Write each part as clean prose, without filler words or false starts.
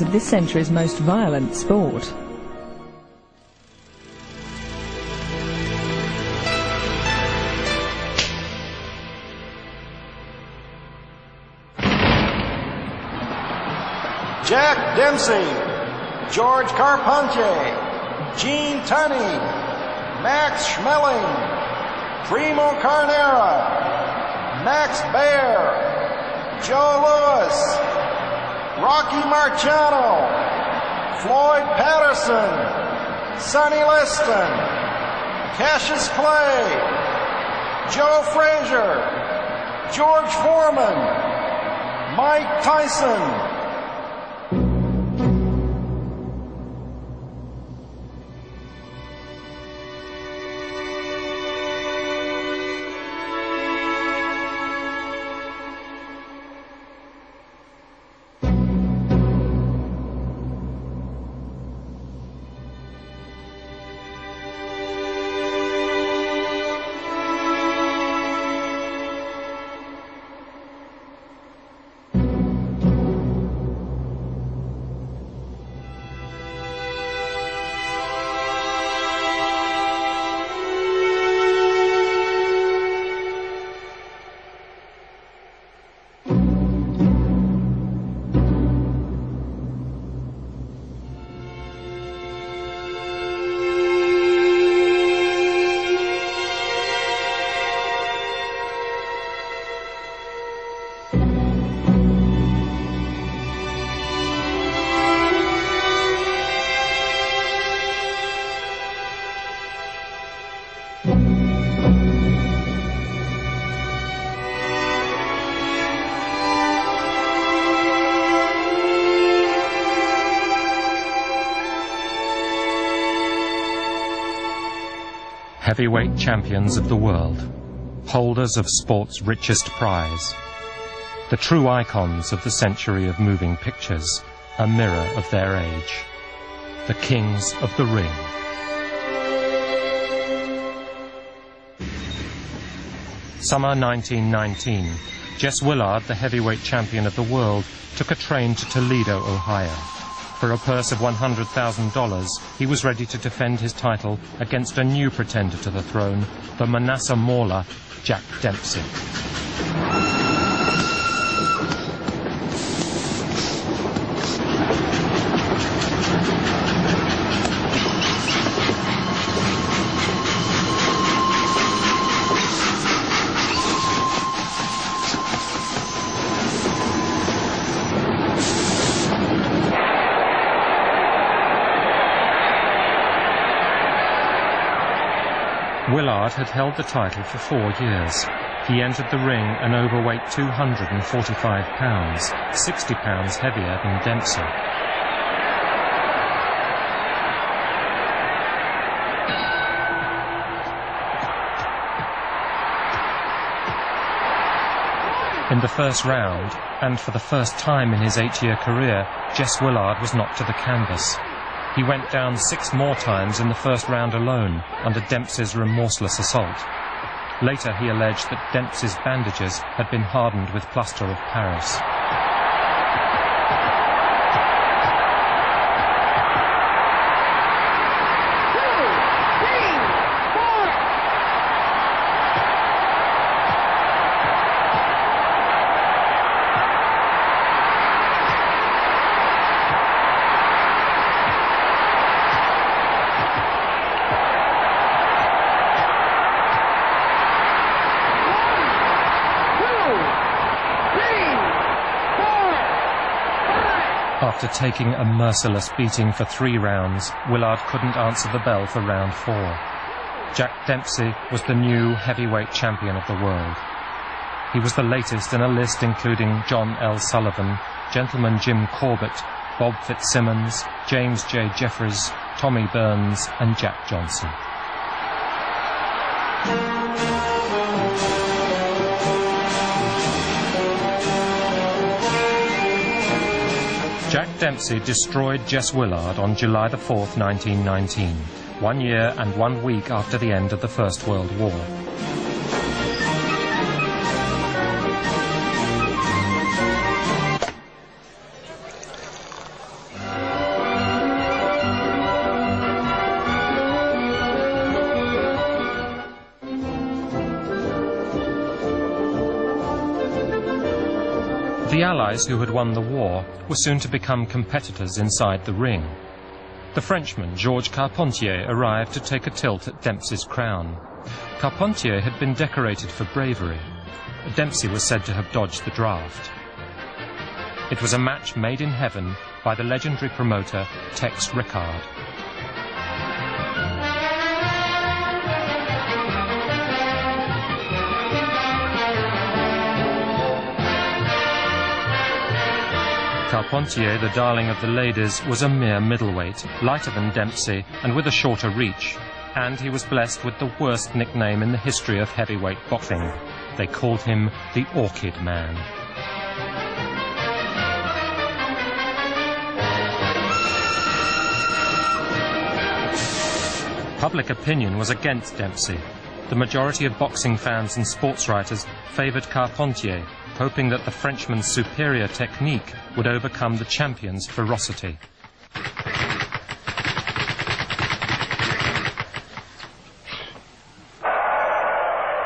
of this century's most violent sport. Jack Dempsey, George Carpentier, Gene Tunney, Max Schmeling, Primo Carnera, Max Baer, Joe Louis, Rocky Marciano, Floyd Patterson, Sonny Liston, Cassius Clay, Joe Frazier, George Foreman, Mike Tyson. Heavyweight champions of the world, holders of sport's richest prize, the true icons of the century of moving pictures, a mirror of their age, the kings of the ring. Summer 1919, Jess Willard, the heavyweight champion of the world, took a train to Toledo, Ohio. For a purse of $100,000, he was ready to defend his title against a new pretender to the throne, the Manasseh Mauler, Jack Dempsey. Willard had held the title for 4 years. He entered the ring an overweight 245 pounds, 60 pounds heavier than Dempsey. In the first round, and for the first time in his 8-year career, Jess Willard was knocked to the canvas. He went down 6 more times in the first round alone, under Dempsey's remorseless assault. Later he alleged that Dempsey's bandages had been hardened with plaster of Paris. After taking a merciless beating for 3 rounds, Willard couldn't answer the bell for round 4. Jack Dempsey was the new heavyweight champion of the world. He was the latest in a list including John L. Sullivan, Gentleman Jim Corbett, Bob Fitzsimmons, James J. Jeffries, Tommy Burns and Jack Johnson. Jack Dempsey destroyed Jess Willard on July the 4th, 1919, 1 year and 1 week after the end of the First World War. The Allies who had won the war were soon to become competitors inside the ring. The Frenchman Georges Carpentier arrived to take a tilt at Dempsey's crown. Carpentier had been decorated for bravery. Dempsey was said to have dodged the draft. It was a match made in heaven by the legendary promoter Tex Rickard. Carpentier, the darling of the ladies, was a mere middleweight, lighter than Dempsey and with a shorter reach, and he was blessed with the worst nickname in the history of heavyweight boxing. They called him the Orchid Man. Public opinion was against Dempsey. The majority of boxing fans and sports writers favoured Carpentier, hoping that the Frenchman's superior technique would overcome the champion's ferocity.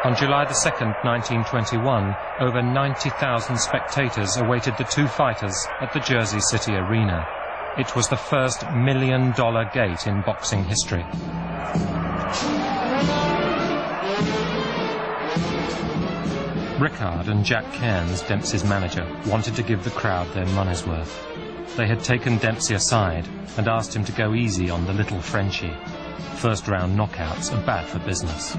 On July 2nd, 1921, over 90,000 spectators awaited the two fighters at the Jersey City Arena. It was the first $1 million gate in boxing history. Rickard and Jack Cairns, Dempsey's manager, wanted to give the crowd their money's worth. They had taken Dempsey aside and asked him to go easy on the little Frenchie. First-round knockouts are bad for business.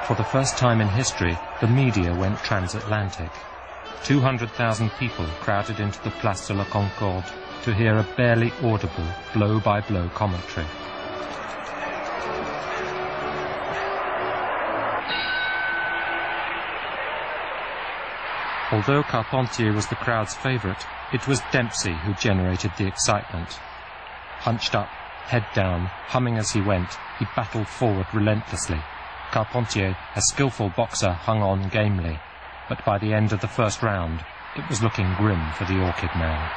For the first time in history, the media went transatlantic. 200,000 people crowded into the Place de la Concorde to hear a barely audible blow-by-blow commentary. Although Carpentier was the crowd's favourite, it was Dempsey who generated the excitement. Hunched up, head down, humming as he went, he battled forward relentlessly. Carpentier, a skillful boxer, hung on gamely. But by the end of the first round, it was looking grim for the Orchid Man.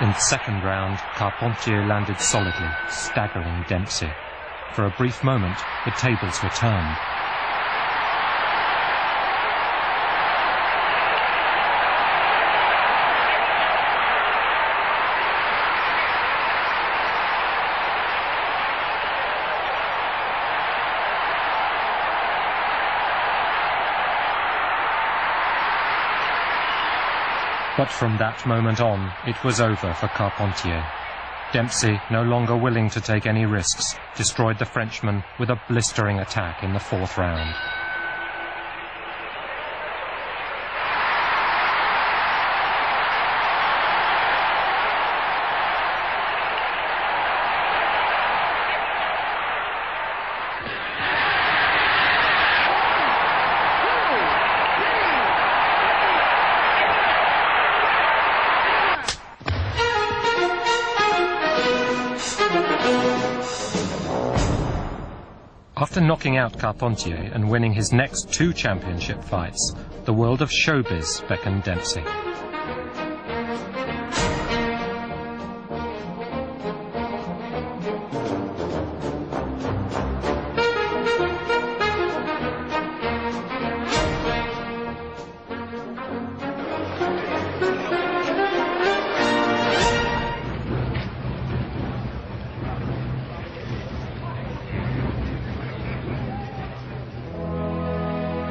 In the second round, Carpentier landed solidly, staggering Dempsey. For a brief moment, the tables were turned. But from that moment on, it was over for Carpentier. Dempsey, no longer willing to take any risks, destroyed the Frenchman with a blistering attack in the fourth round. After knocking out Carpentier and winning his next 2 championship fights, the world of showbiz beckoned Dempsey.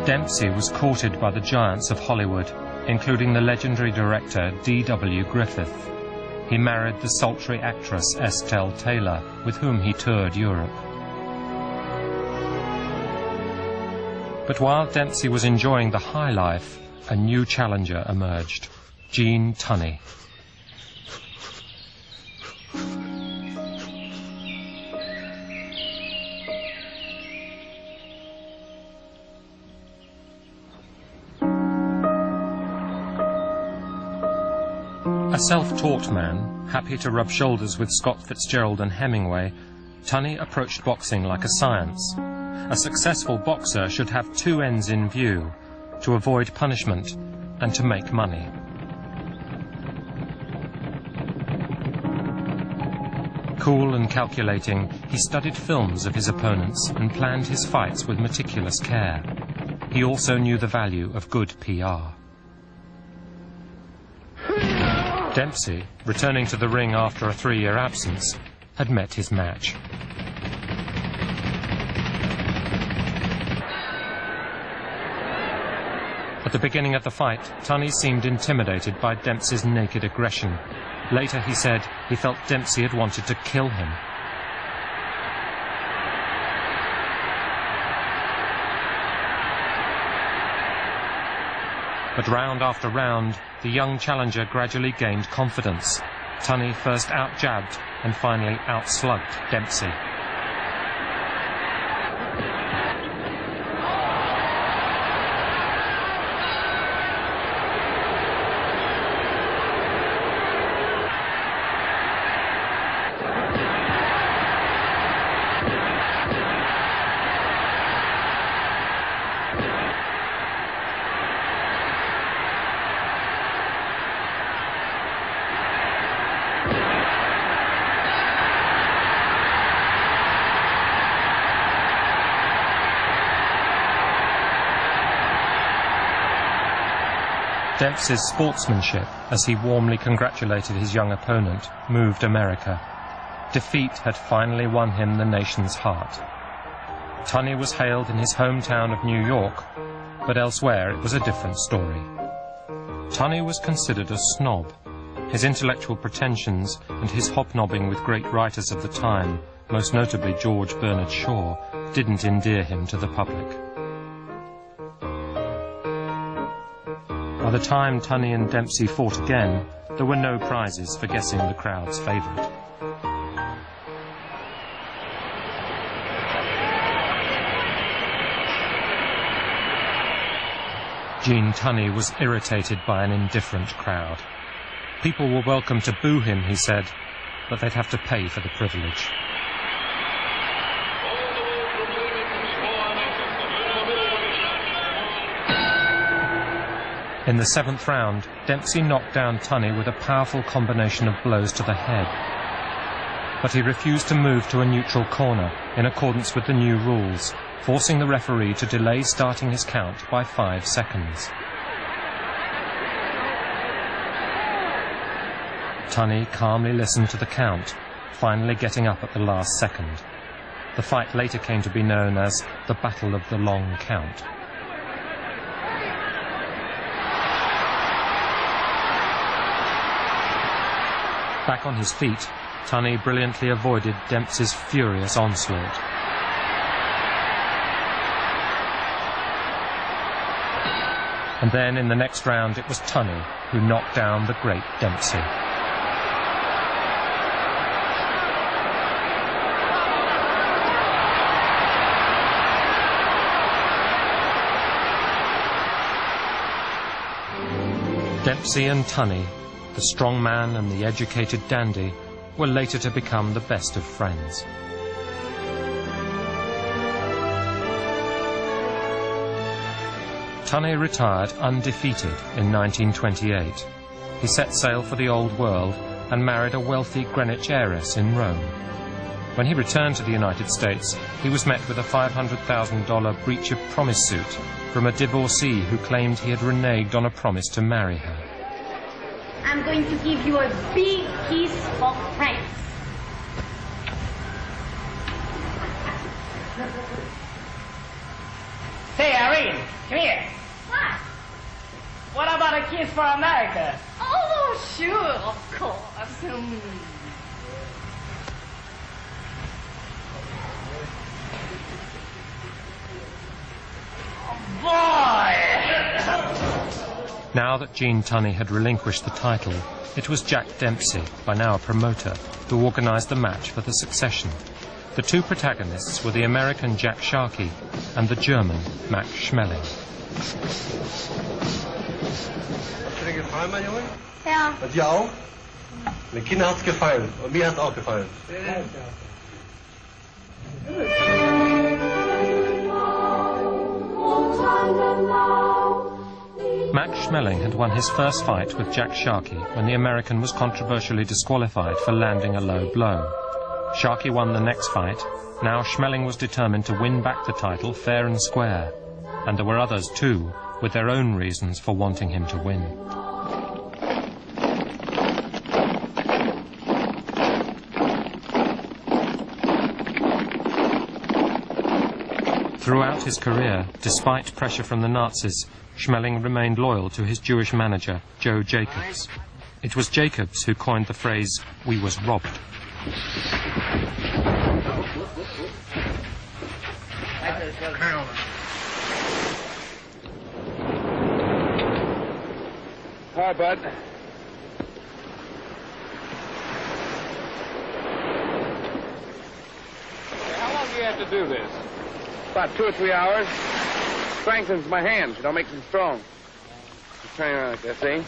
Dempsey was courted by the giants of Hollywood, including the legendary director D.W. Griffith. He married the sultry actress Estelle Taylor, with whom he toured Europe. But while Dempsey was enjoying the high life, a new challenger emerged, Gene Tunney. A self-taught man, happy to rub shoulders with Scott Fitzgerald and Hemingway, Tunney approached boxing like a science. A successful boxer should have two ends in view: to avoid punishment and to make money. Cool and calculating, he studied films of his opponents and planned his fights with meticulous care. He also knew the value of good PR. Dempsey, returning to the ring after a 3-year absence, had met his match. At the beginning of the fight, Tunney seemed intimidated by Dempsey's naked aggression. Later he said he felt Dempsey had wanted to kill him. But round after round, the young challenger gradually gained confidence. Tunney first out-jabbed and finally out-slugged Dempsey. Dempsey's sportsmanship, as he warmly congratulated his young opponent, moved America. Defeat had finally won him the nation's heart. Tunney was hailed in his hometown of New York, but elsewhere it was a different story. Tunney was considered a snob. His intellectual pretensions and his hobnobbing with great writers of the time, most notably George Bernard Shaw, didn't endear him to the public. By the time Tunney and Dempsey fought again, there were no prizes for guessing the crowd's favourite. Gene Tunney was irritated by an indifferent crowd. People were welcome to boo him, he said, but they'd have to pay for the privilege. In the 7th round, Dempsey knocked down Tunney with a powerful combination of blows to the head. But he refused to move to a neutral corner in accordance with the new rules, forcing the referee to delay starting his count by 5 seconds. Tunney calmly listened to the count, finally getting up at the last second. The fight later came to be known as the Battle of the Long Count. Back on his feet, Tunney brilliantly avoided Dempsey's furious onslaught. And then in the next round it was Tunney who knocked down the great Dempsey. Dempsey and Tunney, the strong man and the educated dandy, were later to become the best of friends. Tunney retired undefeated in 1928. He set sail for the Old World and married a wealthy Greenwich heiress in Rome. When he returned to the United States, he was met with a $500,000 breach of promise suit from a divorcee who claimed he had reneged on a promise to marry her. I'm going to give you a big kiss for France. Say, Irene, come here. What? What about a kiss for America? Oh, sure, of course. Boy! Now that Gene Tunney had relinquished the title, it was Jack Dempsey, by now a promoter, who organised the match for the succession. The two protagonists were the American Jack Sharkey and the German Max Schmeling. Did I get fined, my young? Ja. Und dir auch? Den Kindern hat's gefallen. Und mir hat's auch gefallen. Max Schmeling had won his first fight with Jack Sharkey when the American was controversially disqualified for landing a low blow. Sharkey won the next fight. Now Schmeling was determined to win back the title fair and square. And there were others too, with their own reasons for wanting him to win. Throughout his career, despite pressure from the Nazis, Schmeling remained loyal to his Jewish manager, Joe Jacobs. It was Jacobs who coined the phrase, "We was robbed." Hi, bud. How long do you have to do this? About 2 or 3 hours. Strengthens my hands, makes them strong. Just turn around like that, see?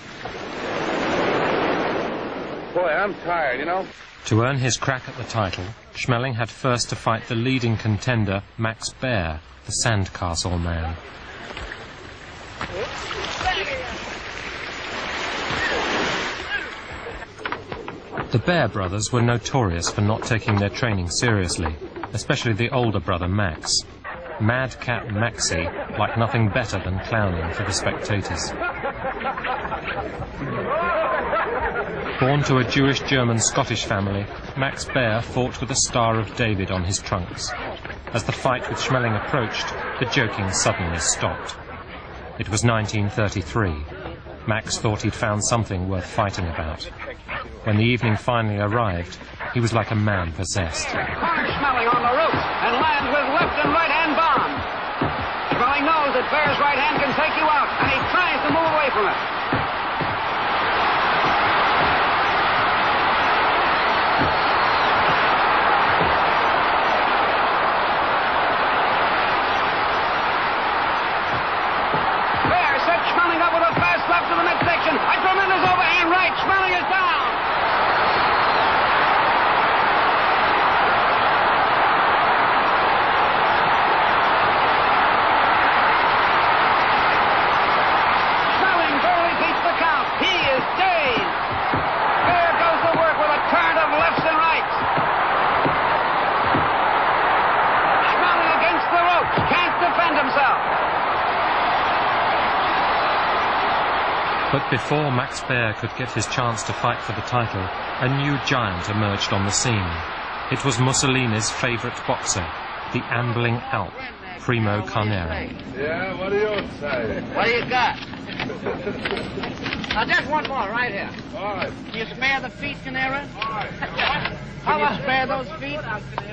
Boy, I'm tired, To earn his crack at the title, Schmeling had first to fight the leading contender, Max Baer, the Sandcastle man. The Baer brothers were notorious for not taking their training seriously, especially the older brother Max. Madcap Maxie liked nothing better than clowning for the spectators. Born to a Jewish German-Scottish family, Max Baer fought with a Star of David on his trunks. As the fight with Schmeling approached, the joking suddenly stopped. It was 1933. Max thought he'd found something worth fighting about. When the evening finally arrived, he was like a man possessed. Schmeling on the ropes and lands with left and right hand bombs. Schmeling knows that Baer's right hand can take you out, and he tries to move away from it. Baer sets Schmeling up with a fast left to the midsection. A tremendous overhand right. Schmeling is down. But before Max Baer could get his chance to fight for the title, a new giant emerged on the scene. It was Mussolini's favourite boxer, the ambling Alp, Primo Carnera. Yeah, what do you say? What do you got? Now, just one more, right here. All right. Do you spare the feet, Carnera? All right. How about spare those feet?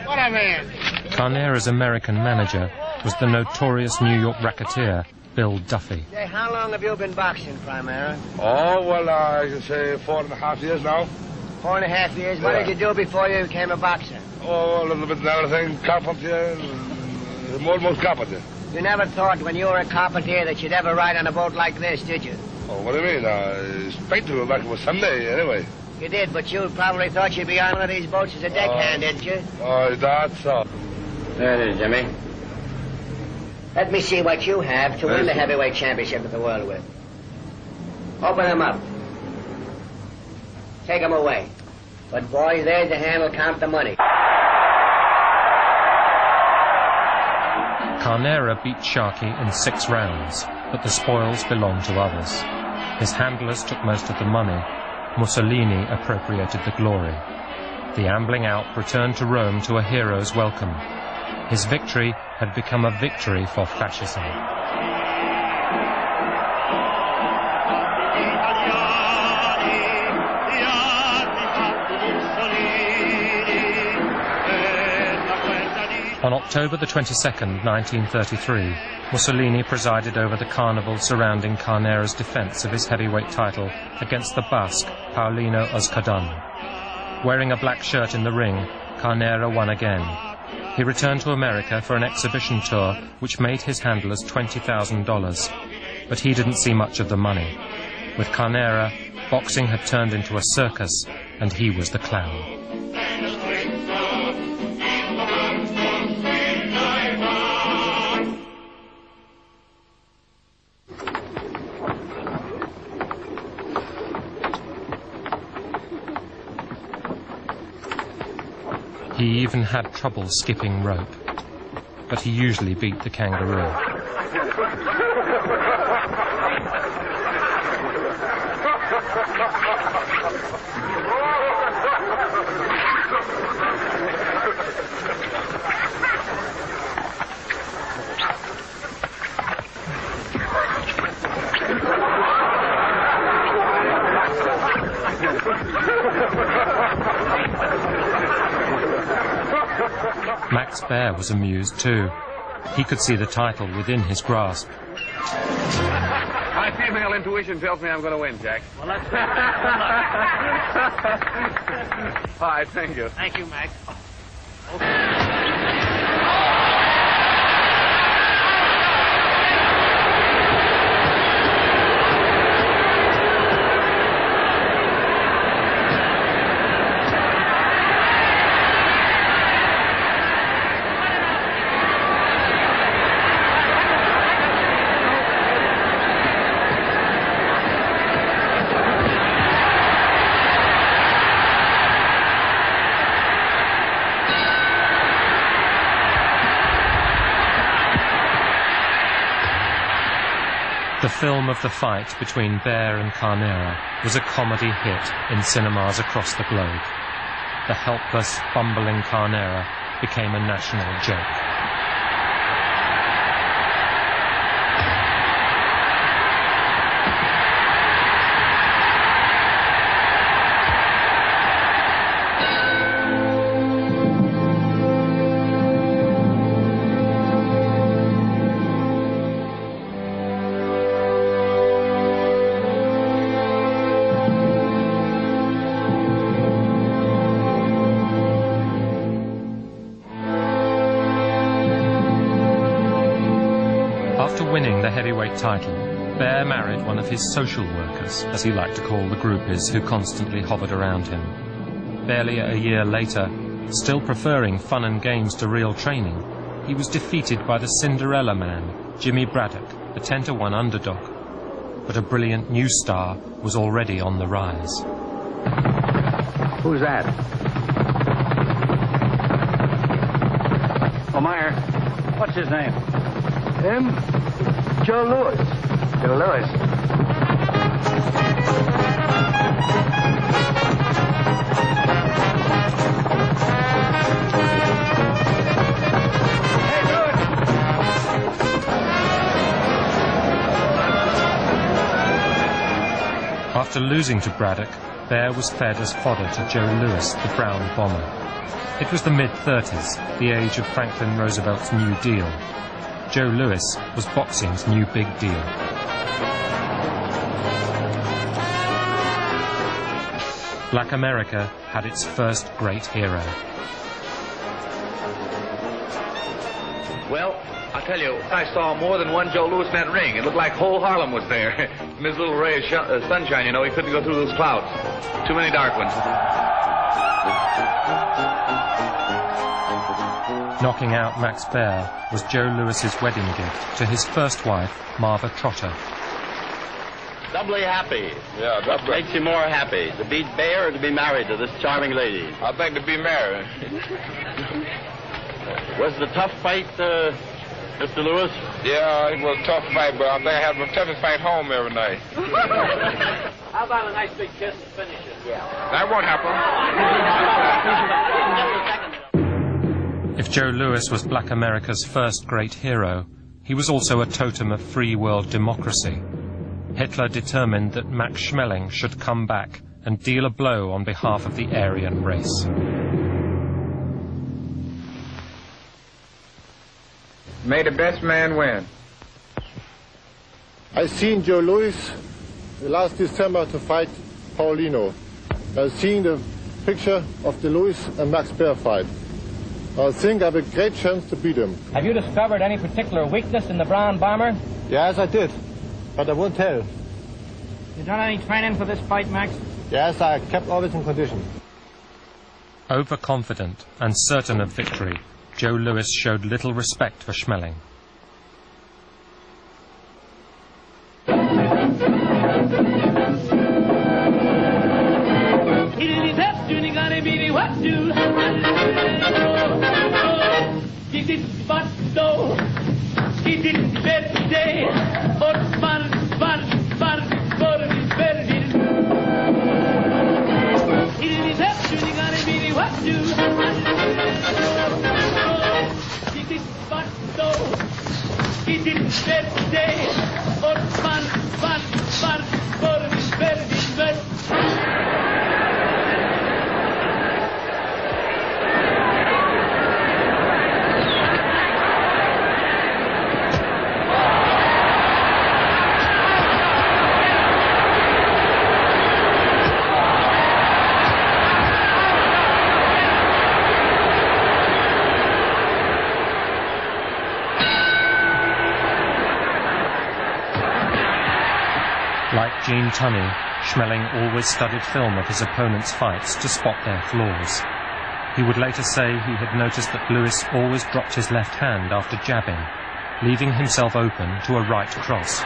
What I mean? Carnera's American manager was the notorious New York racketeer, Bill Duffy. Say, how long have you been boxing, Primera? Oh, well, I can say 4.5 years now. 4.5 years? What did you do before you became a boxer? Oh, a little bit of everything. Carpenter, almost carpenter. You never thought when you were a carpenter that you'd ever ride on a boat like this, did you? Oh, what do you mean? I expect to go back for Sunday, anyway. You did, but you probably thought you'd be on one of these boats as a deckhand, didn't you? Oh, that's all. There it is, Jimmy. Let me see what you have to win the heavyweight championship of the world with. Open them up. Take them away. But, boys, there's the handle. Count the money. Carnera beat Sharkey in 6 rounds, but the spoils belonged to others. His handlers took most of the money. Mussolini appropriated the glory. The ambling Alp returned to Rome to a hero's welcome. His victory had become a victory for fascism. On October the 22nd, 1933, Mussolini presided over the carnival surrounding Carnera's defense of his heavyweight title against the Basque Paulino Euskadin. Wearing a black shirt in the ring, Carnera won again. He returned to America for an exhibition tour which made his handlers $20,000, but he didn't see much of the money. With Carnera, Boxing had turned into a circus, and he was the clown. He even had trouble skipping rope, but he usually beat the kangaroo. Max Baer was amused too. He could see the title within his grasp. My female intuition tells me I'm going to win, Jack. Well, that's All right, thank you. Thank you, Max. The film of the fight between Baer and Carnera was a comedy hit in cinemas across the globe. The helpless, bumbling Carnera became a national joke. After winning the heavyweight title, Baer married one of his social workers, as he liked to call the groupies who constantly hovered around him. Barely a year later, still preferring fun and games to real training, he was defeated by the Cinderella Man, Jimmy Braddock, the 10-1 underdog. But a brilliant new star was already on the rise. Who's that? Oh, Meyer. What's his name? Him? Joe Louis. Joe Louis. After losing to Braddock, Baer was fed as fodder to Joe Louis, the brown bomber. It was the mid-30s, the age of Franklin Roosevelt's New Deal. Joe Louis was boxing's new big deal. Black America had its first great hero. Well, I tell you, I saw more than one Joe Louis in that ring. It looked like whole Harlem was there. In this little ray of sunshine, you know, he couldn't go through those clouds. Too many dark ones. Knocking out Max Baer was Joe Louis's wedding gift to his first wife, Marva Trotter. Doubly happy. Yeah, what makes you more happy, to beat Baer or to be married to this charming lady? I think to be married. Was it a tough fight, Mr. Louis? Yeah, it was a tough fight, but I think I had my toughest fight home every night. How about a nice big kiss to finish it? Yeah. That won't happen. If Joe Louis was Black America's first great hero, he was also a totem of free world democracy. Hitler determined that Max Schmeling should come back and deal a blow on behalf of the Aryan race. May the best man win. I seen Joe Louis last December to fight Paulino. I seen the picture of the Louis and Max Baer fight. I think I have a great chance to beat him. Have you discovered any particular weakness in the brown bomber? Yes, I did, but I won't tell. You done any training for this fight, Max? Yes, I kept always in condition. Overconfident and certain of victory, Joe Louis showed little respect for Schmeling. Like Gene Tunney, Schmeling always studied film of his opponent's fights to spot their flaws. He would later say he had noticed that Louis always dropped his left hand after jabbing, leaving himself open to a right cross.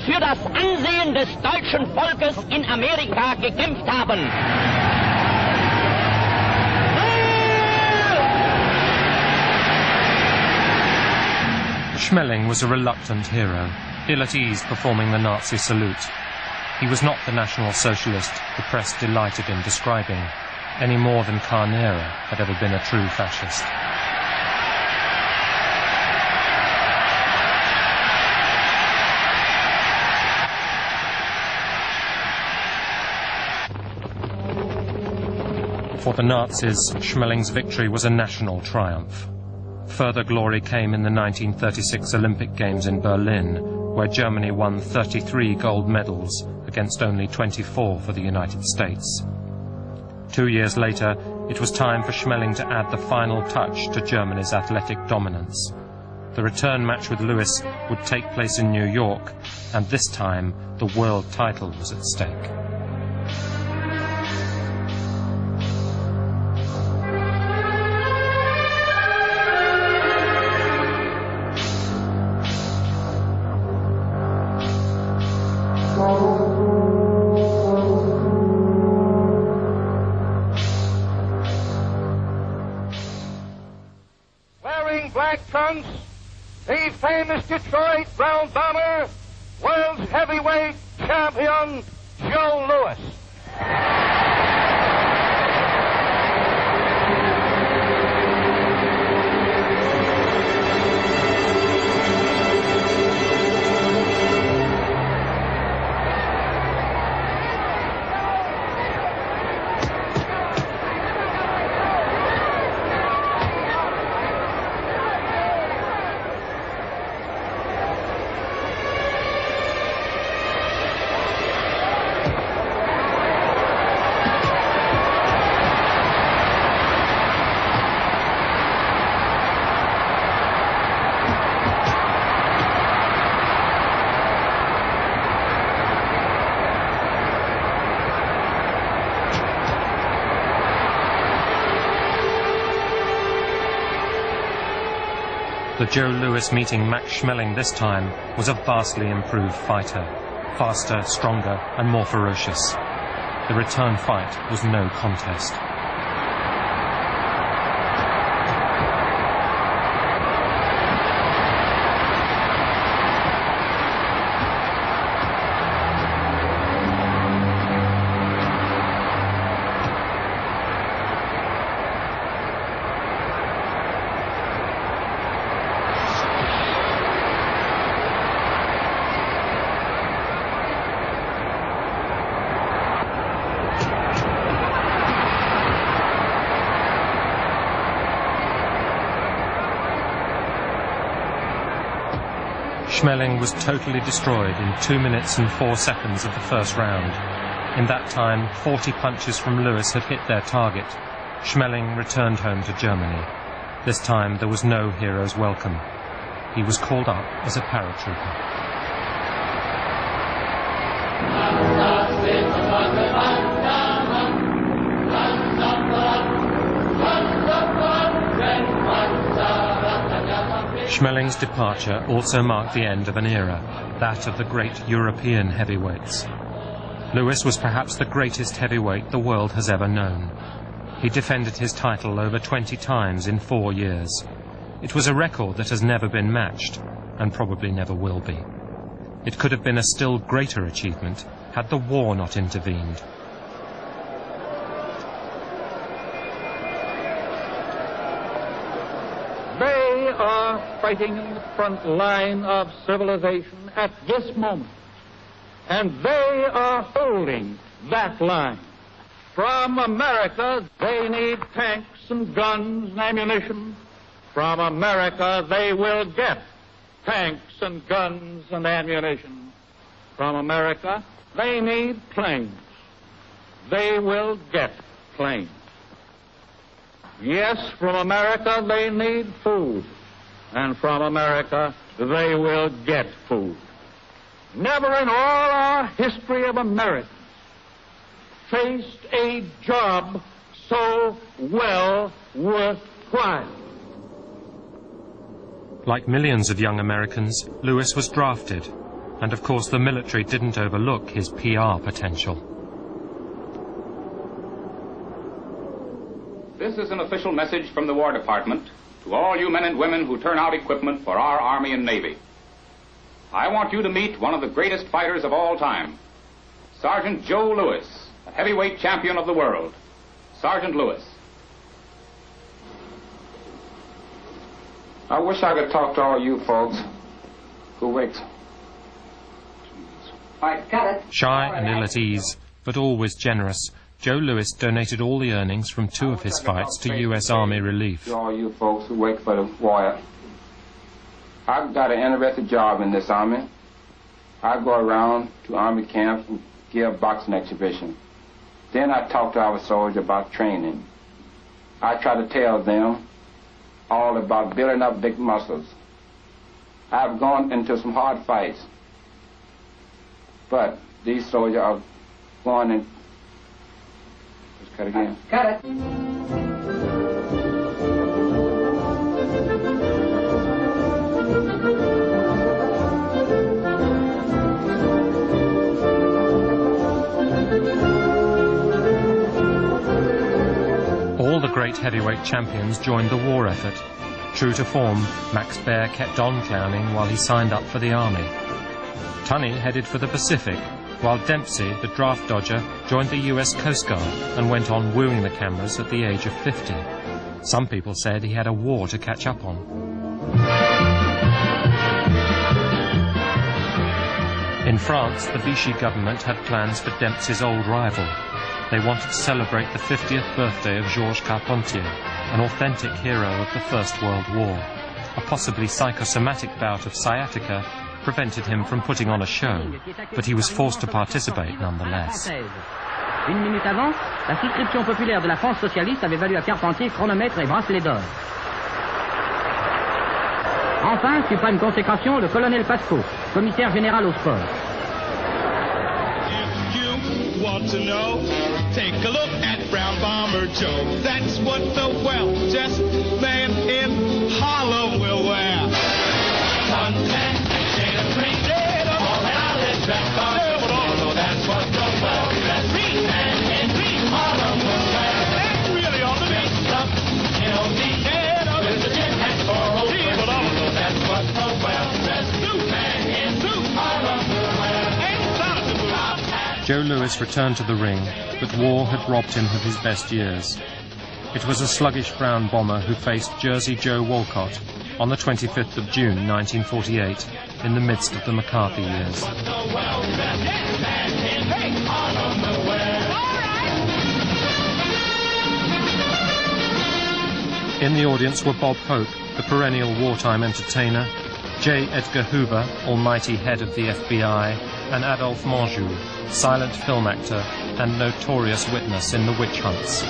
Für das Ansehen des deutschen Volkes in Amerika gekämpft haben. Schmeling was a reluctant hero, ill at ease performing the Nazi salute. He was not the National Socialist the press delighted in describing, any more than Carnera had ever been a true fascist. For the Nazis, Schmeling's victory was a national triumph. Further glory came in the 1936 Olympic Games in Berlin, where Germany won 33 gold medals against only 24 for the United States. 2 years later, it was time for Schmeling to add the final touch to Germany's athletic dominance. The return match with Louis would take place in New York, and this time the world title was at stake. Black trunks, the famous Detroit Brown Bomber, world's heavyweight champion, Joe Louis. The Joe Louis meeting Max Schmeling this time was a vastly improved fighter, faster, stronger, and more ferocious. The return fight was no contest. Schmeling was totally destroyed in 2 minutes and 4 seconds of the first round. In that time, 40 punches from Lewis had hit their target. Schmeling returned home to Germany. This time there was no hero's welcome. He was called up as a paratrooper. Schmeling's departure also marked the end of an era, that of the great European heavyweights. Lewis was perhaps the greatest heavyweight the world has ever known. He defended his title over 20 times in 4 years. It was a record that has never been matched, and probably never will be. It could have been a still greater achievement had the war not intervened. They are fighting in the front line of civilization at this moment, and they are holding that line. From America, they need tanks and guns and ammunition. From America, they will get tanks and guns and ammunition. From America, they need planes. They will get planes. Yes, from America, they need food. And from America, they will get food. Never in all our history of America faced a job so well worthwhile. Like millions of young Americans, Lewis was drafted, and of course the military didn't overlook his PR potential. This is an official message from the War Department to all you men and women who turn out equipment for our Army and Navy. I want you to meet one of the greatest fighters of all time, Sergeant Joe Louis, a heavyweight champion of the world. Sergeant Louis. I wish I could talk to all you folks who wait. All right, cut it. Shy and ill at ease, but always generous, Joe Louis donated all the earnings from 2 of his fights to U.S. Army relief. To all you folks who wait for the war. I've got an interesting job in this Army. I go around to Army camps and give boxing exhibitions. Then I talk to our soldiers about training. I try to tell them all about building up big muscles. I've gone into some hard fights, but these soldiers are going in. Let's cut again. Cut it. All the great heavyweight champions joined the war effort. True to form, Max Baer kept on clowning while he signed up for the army. Tunney headed for the Pacific, while Dempsey, the draft dodger, joined the US Coast Guard and went on wooing the cameras at the age of 50. Some people said he had a war to catch up on. In France, the Vichy government had plans for Dempsey's old rival. They wanted to celebrate the 50th birthday of Georges Carpentier, an authentic hero of the First World War. A possibly psychosomatic bout of sciatica prevented him from putting on a show, but he was forced to participate nonetheless. Une minute avant, la souscription populaire de la France socialiste avait valu à Carpentier chronomètre et bracelet d'or. Enfin, suprême consécration, le colonel Pasco, commissaire général au sport. Want to know? Take a look at Brown Bomber Joe. That's what the well-dressed man in Harlem will wear. Suntan, potato cream, all out in dress on. That's what the well-dressed man in Harlem will wear. That's really on the big stuff. LD, with the gin hat for old friends. That's what the well-dressed man in Harlem will wear. Joe Louis returned to the ring, but war had robbed him of his best years. It was a sluggish brown bomber who faced Jersey Joe Walcott on the 25th of June 1948 in the midst of the McCarthy years. In the audience were Bob Hope, the perennial wartime entertainer, J. Edgar Hoover, almighty head of the FBI, and Adolphe Menjou, silent film actor and notorious witness in the witch hunts.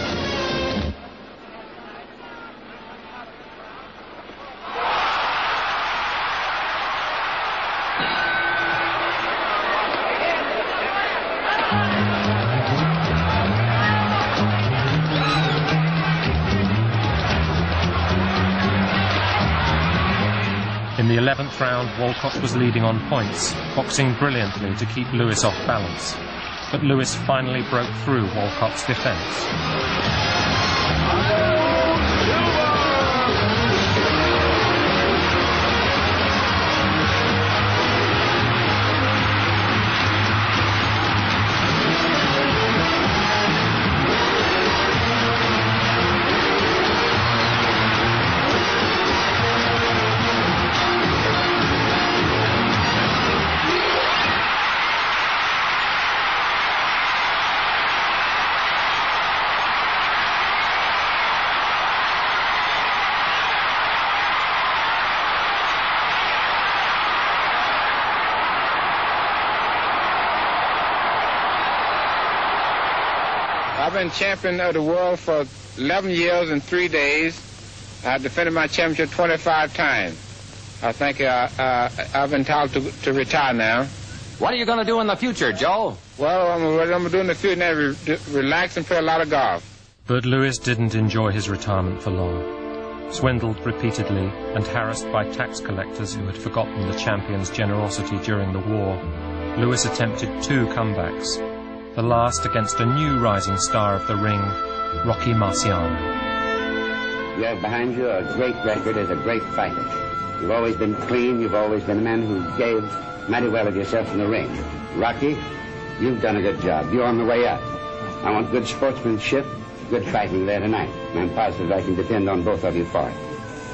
In the 11th round, Walcott was leading on points, boxing brilliantly to keep Lewis off balance. But Lewis finally broke through Walcott's defence. I've been champion of the world for 11 years and 3 days. I've defended my championship 25 times. I think I've been told to retire now. What are you going to do in the future, Joe? Well, what I'm going to do in the future now is relax and play a lot of golf. But Lewis didn't enjoy his retirement for long. Swindled repeatedly and harassed by tax collectors who had forgotten the champion's generosity during the war, Lewis attempted 2 comebacks. The last against a new rising star of the ring, Rocky Marciano. You have behind you a great record as a great fighter. You've always been clean, you've always been a man who gave mighty well of yourself in the ring. Rocky, you've done a good job. You're on the way up. I want good sportsmanship, good fighting there tonight. And I'm positive I can depend on both of you for it.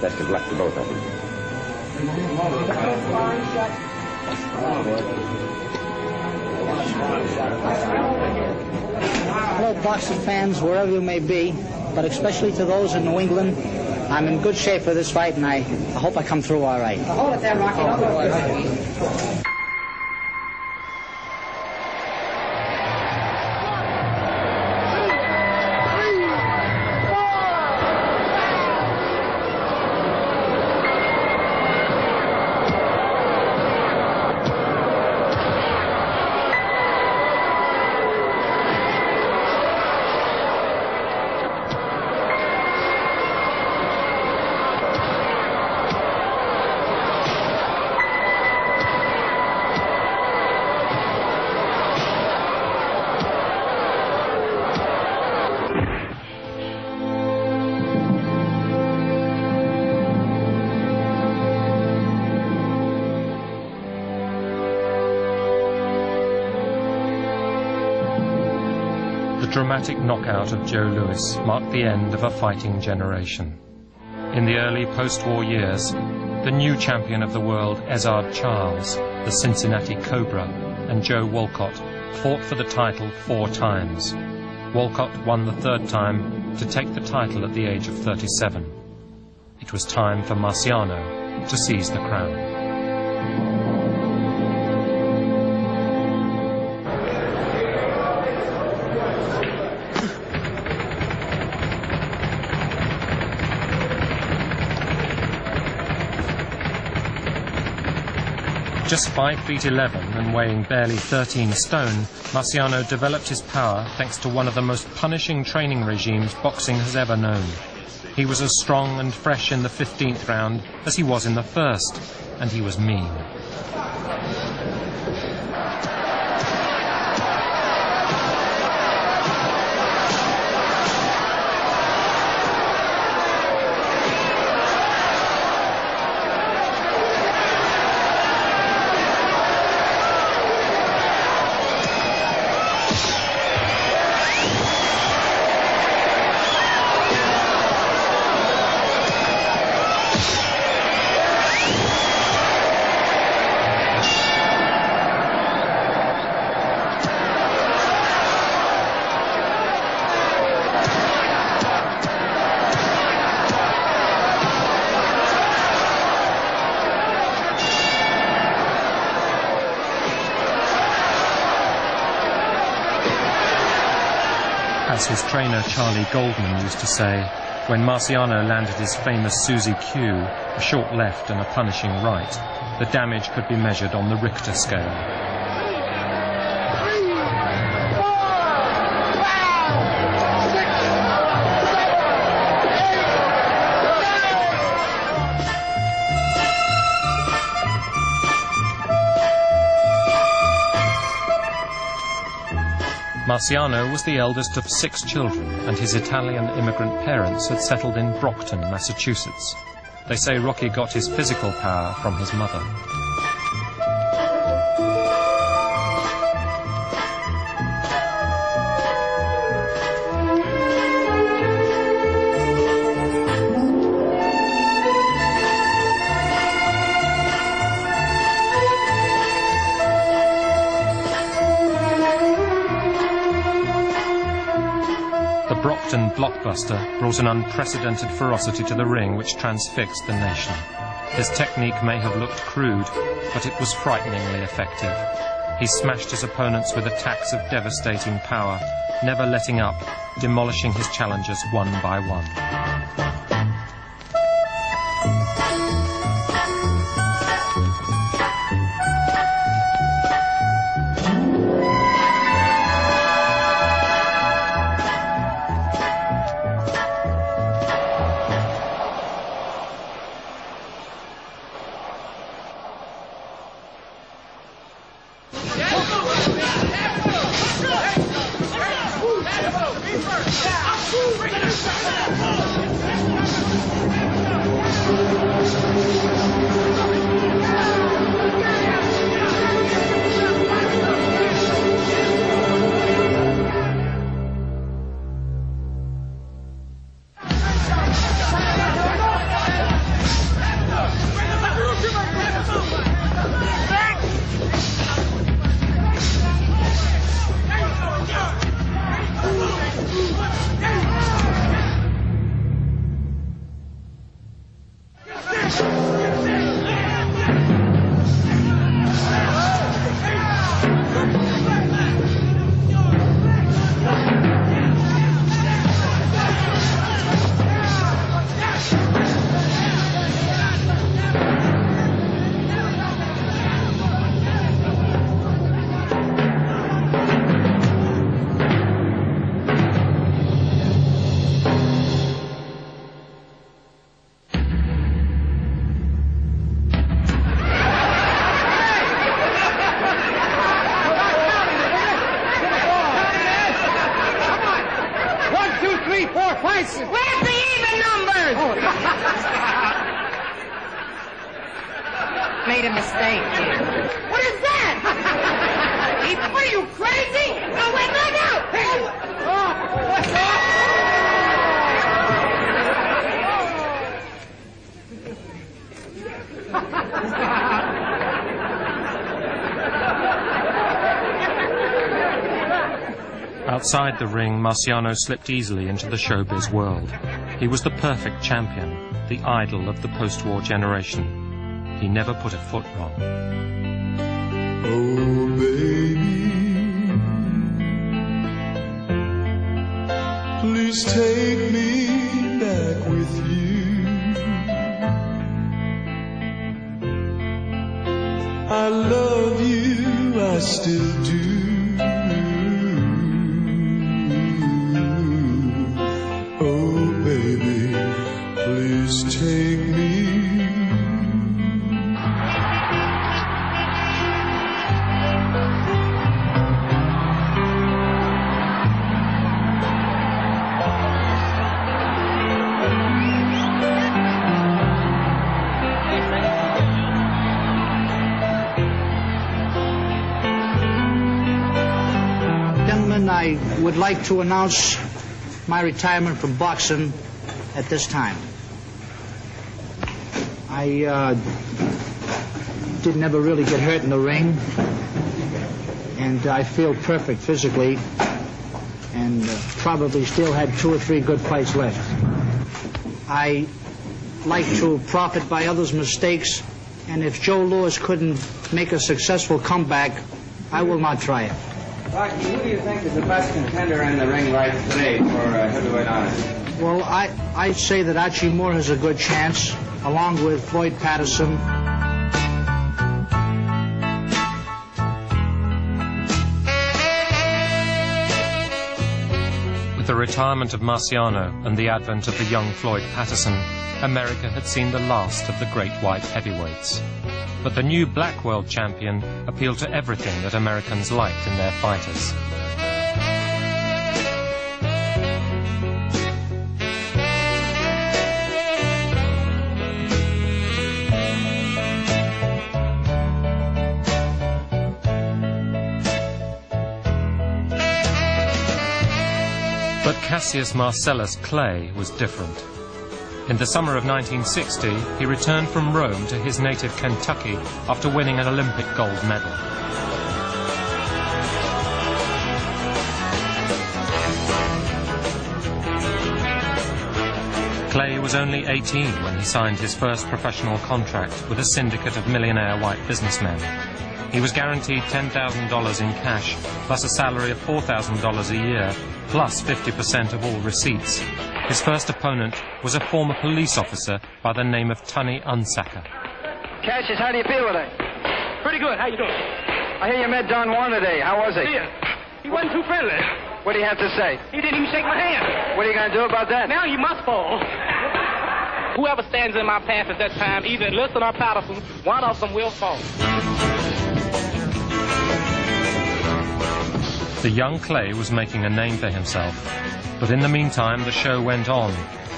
Best of luck to both of you. Hello, boxing fans, wherever you may be, but especially to those in New England. I'm in good shape for this fight, and I hope I come through all right. Hold it there, Rocky. Don't go. The dramatic knockout of Joe Louis marked the end of a fighting generation. In the early post-war years, the new champion of the world, Ezzard Charles, the Cincinnati Cobra, and Joe Walcott fought for the title 4 times. Walcott won the 3rd time to take the title at the age of 37. It was time for Marciano to seize the crown. Just 5 feet 11 and weighing barely 13 stone, Marciano developed his power thanks to one of the most punishing training regimes boxing has ever known. He was as strong and fresh in the 15th round as he was in the 1st, and he was mean. As his trainer Charlie Goldman used to say, when Marciano landed his famous Susie Q, a short left and a punishing right, the damage could be measured on the Richter scale. Marciano was the eldest of 6 children, and his Italian immigrant parents had settled in Brockton, Massachusetts. They say Rocky got his physical power from his mother. Brockton blockbuster brought an unprecedented ferocity to the ring which transfixed the nation. His technique may have looked crude, but it was frighteningly effective. He smashed his opponents with attacks of devastating power, never letting up, demolishing his challengers one by one. Where's the even numbers? Made a mistake here. What is that? What are you, crazy? No, wait, look out! Outside the ring, Marciano slipped easily into the showbiz world. He was the perfect champion, the idol of the post-war generation. He never put a foot wrong. Oh, baby, please take me back with you. I love you, I still do. Oh, baby, please take me. Gentlemen, I would like to announce my retirement from boxing at this time. I didn't ever really get hurt in the ring, and I feel perfect physically, and probably still had 2 or 3 good fights left. I like to profit by others' mistakes, and if Joe Louis couldn't make a successful comeback, I will not try it. Rocky, who do you think is the best contender in the ring right today for heavyweight honors? Well, I'd say that Archie Moore has a good chance, along with Floyd Patterson. With the retirement of Marciano and the advent of the young Floyd Patterson, America had seen the last of the great white heavyweights. But the new black world champion appealed to everything that Americans liked in their fighters. But Cassius Marcellus Clay was different. In the summer of 1960, he returned from Rome to his native Kentucky after winning an Olympic gold medal. Clay was only 18 when he signed his first professional contract with a syndicate of millionaire white businessmen. He was guaranteed $10,000 in cash, plus a salary of $4,000 a year, plus 50% of all receipts. His first opponent was a former police officer by the name of Tunney Unsacker. Cassius, how do you feel today? Pretty good. How you doing? I hear you met Don Juan today. How was he? Yeah. He wasn't too friendly. What do you have to say? He didn't even shake my hand. What are you going to do about that? Now you must fall. Whoever stands in my path at that time, either Liston or Patterson, one of them will fall. The young Clay was making a name for himself. But in the meantime, the show went on.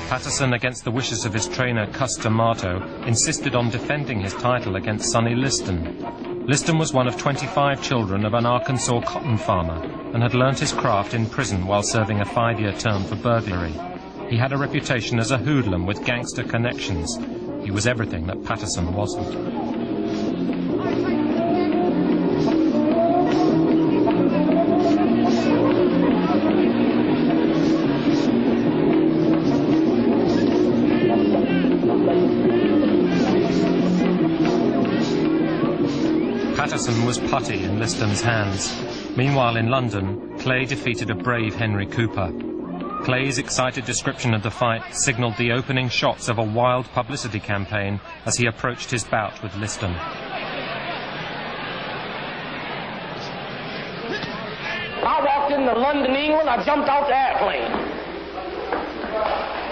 Patterson, against the wishes of his trainer, Cus D'Amato, insisted on defending his title against Sonny Liston. Liston was one of 25 children of an Arkansas cotton farmer and had learnt his craft in prison while serving a 5-year term for burglary. He had a reputation as a hoodlum with gangster connections. He was everything that Patterson wasn't. Patterson was putty in Liston's hands. Meanwhile, in London, Clay defeated a brave Henry Cooper. Clay's excited description of the fight signalled the opening shots of a wild publicity campaign as he approached his bout with Liston. I walked into London, England. I jumped off the airplane.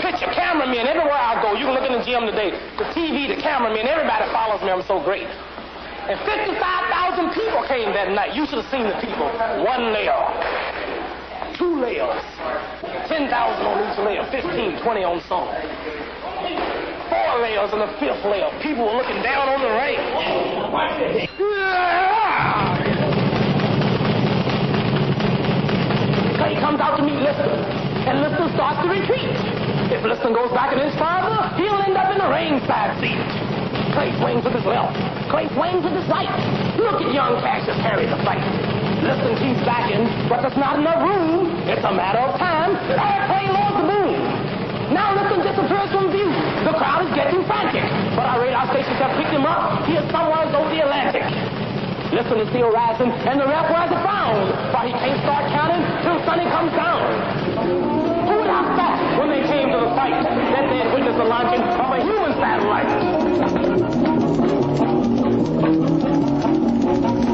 Picture, cameramen, everywhere I go. You can look in the gym today. The TV, the cameramen, everybody follows me. I'm so great. And 55,000 people came that night. You should have seen the people. 1 layer, 2 layers, 10,000 on each layer, 15, 20 on some. 4 layers and the 5th layer. People were looking down on the ring. Clay comes out to meet Liston, and Liston starts to retreat. If Liston goes back an inch farther, he'll end up in the ringside seat. Clay swings with his left. Clay swings with his right. Look at young Cassius carry the fight. Liston keeps backing, but there's not enough room. It's a matter of time. Airplane lowers the boom. Now Liston disappears from view. The crowd is getting frantic, but our radar stations have picked him up. He is somewhere over the Atlantic. Liston is still rising, and the ref wears a frown, for he can't start counting till Sonny comes down. Who would have thought when they came to the fight that they had witnessed the launching of a human satellite?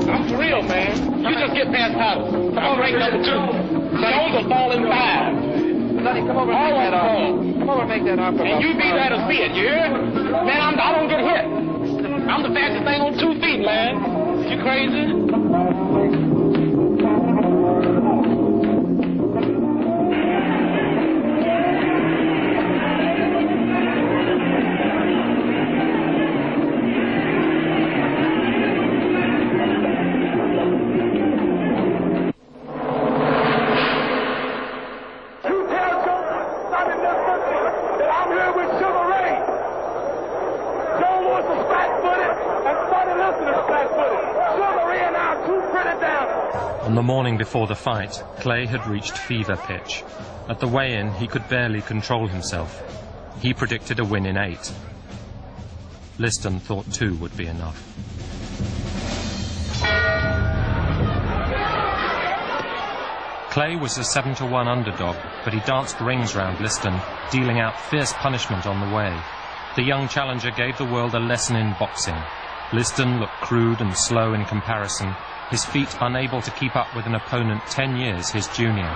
I'm for real, man. You just get past Patterson. I'm rank number 2. Jones will fall in 5. Sonny, come over and make that offer. Come over and make that offer. And you be there to see it, you hear? Man, I don't get hit. I'm the fastest thing on 2 feet, man. You crazy? On the morning before the fight, Clay had reached fever pitch. At the weigh-in, he could barely control himself. He predicted a win in 8. Liston thought 2 would be enough. Clay was a 7-1 underdog, but he danced rings round Liston, dealing out fierce punishment on the way. The young challenger gave the world a lesson in boxing. Liston looked crude and slow in comparison, his feet unable to keep up with an opponent 10 years his junior.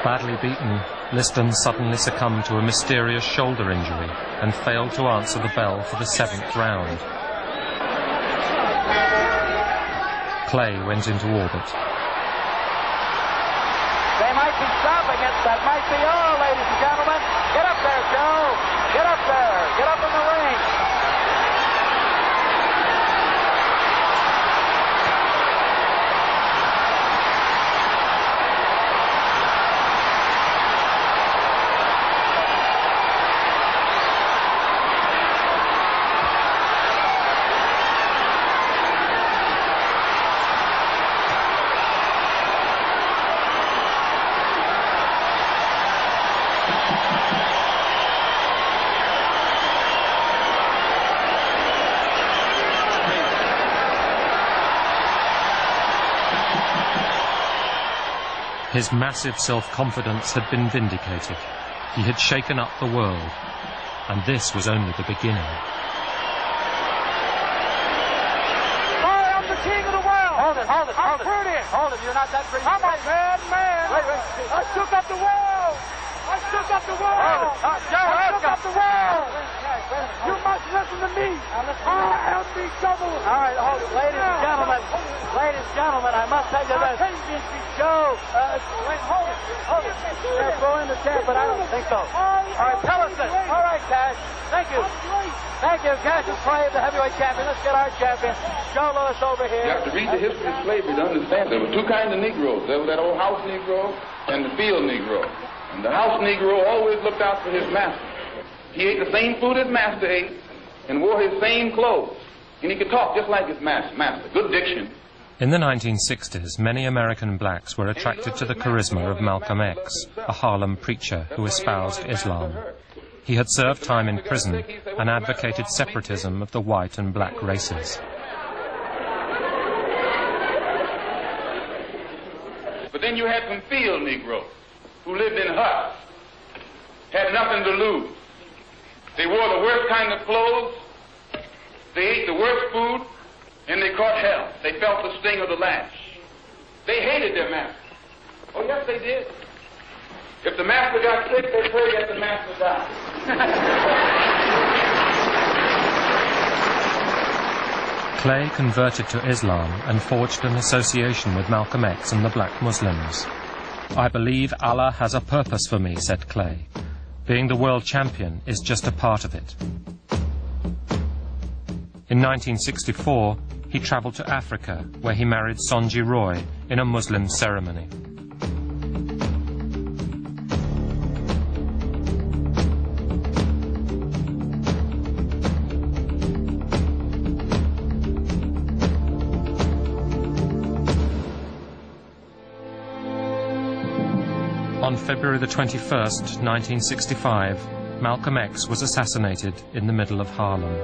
Badly beaten, Liston suddenly succumbed to a mysterious shoulder injury and failed to answer the bell for the 7th round. Clay went into orbit. They might be stopping it. That might be all, ladies and gentlemen. Get up there, Joe. Get up there. Get up in the ring. His massive self-confidence had been vindicated. He had shaken up the world, and this was only the beginning. I'm the king of the world. Hold it. I'm pretty. Hold it. You're not that pretty. I'm a bad man. Wait. I shook up the world. I shook up the world. I shook up the world. You must listen to me. I am the double. All right, hold it. Ladies and gentlemen, I must tell you this. Joe, hold it. They're blowing the chant, but I don't think so. All right, Pellison. All right, Cash. Thank you. Cash is Clay, the heavyweight champion. Let's get our champion, Joe Louis, over here. You have to read the history of slavery to understand. There were two kinds of Negroes. There was that old house Negro and the field Negro. And the house Negro always looked out for his master. He ate the same food his master ate and wore his same clothes. And he could talk just like his master. Good diction. In the 1960s, many American blacks were attracted to the charisma of Malcolm X, a Harlem preacher who espoused Islam. He had served time in prison and advocated separatism of the white and black races. But then you had some field Negroes who lived in huts, had nothing to lose. They wore the worst kind of clothes, they ate the worst food, and they caught hell. They felt the sting of the lash. They hated their master. Oh, yes, they did. If the master got sick, they prayed that the master died. Clay converted to Islam and forged an association with Malcolm X and the black Muslims. "I believe Allah has a purpose for me," said Clay. "Being the world champion is just a part of it." In 1964, he travelled to Africa, where he married Sonji Roy in a Muslim ceremony. On February the 21st, 1965, Malcolm X was assassinated in the middle of Harlem.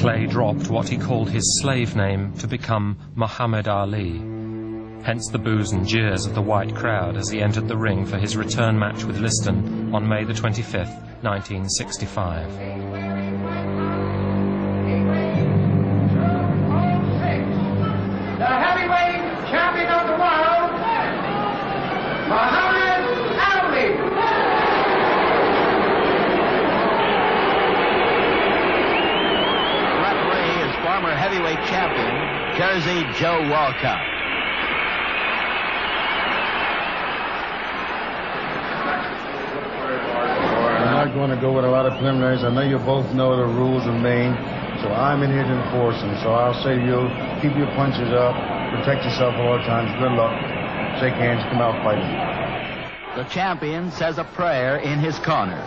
Clay dropped what he called his slave name to become Muhammad Ali. hence the boos and jeers of the white crowd as he entered the ring for his return match with Liston on May the 25th, 1965. The heavyweight champion of the world, Muhammad Ali. The referee is former heavyweight champion, Jersey Joe Walcott. I'm not going to go with a lot of preliminaries. I know you both know the rules of Maine, so I'm in here to enforce them. So I'll say to you, keep your punches up, protect yourself at all times. Good luck. Shake hands, come out fighting. The champion says a prayer in his corner.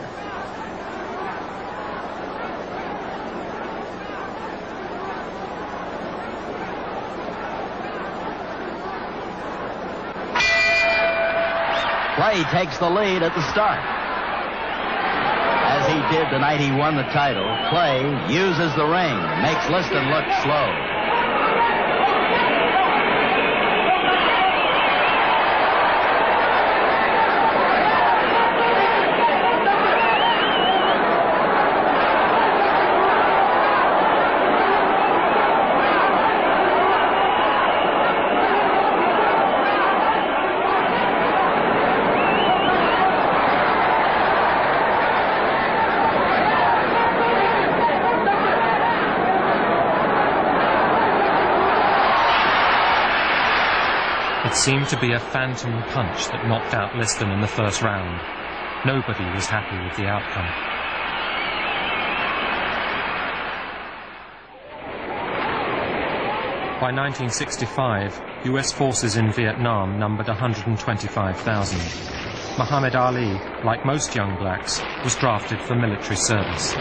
Clay takes the lead at the start. As he did the night he won the title, Clay uses the ring, makes Liston look slow. It seemed to be a phantom punch that knocked out Liston in the first round. Nobody was happy with the outcome. By 1965, US forces in Vietnam numbered 125,000. Muhammad Ali, like most young blacks, was drafted for military service.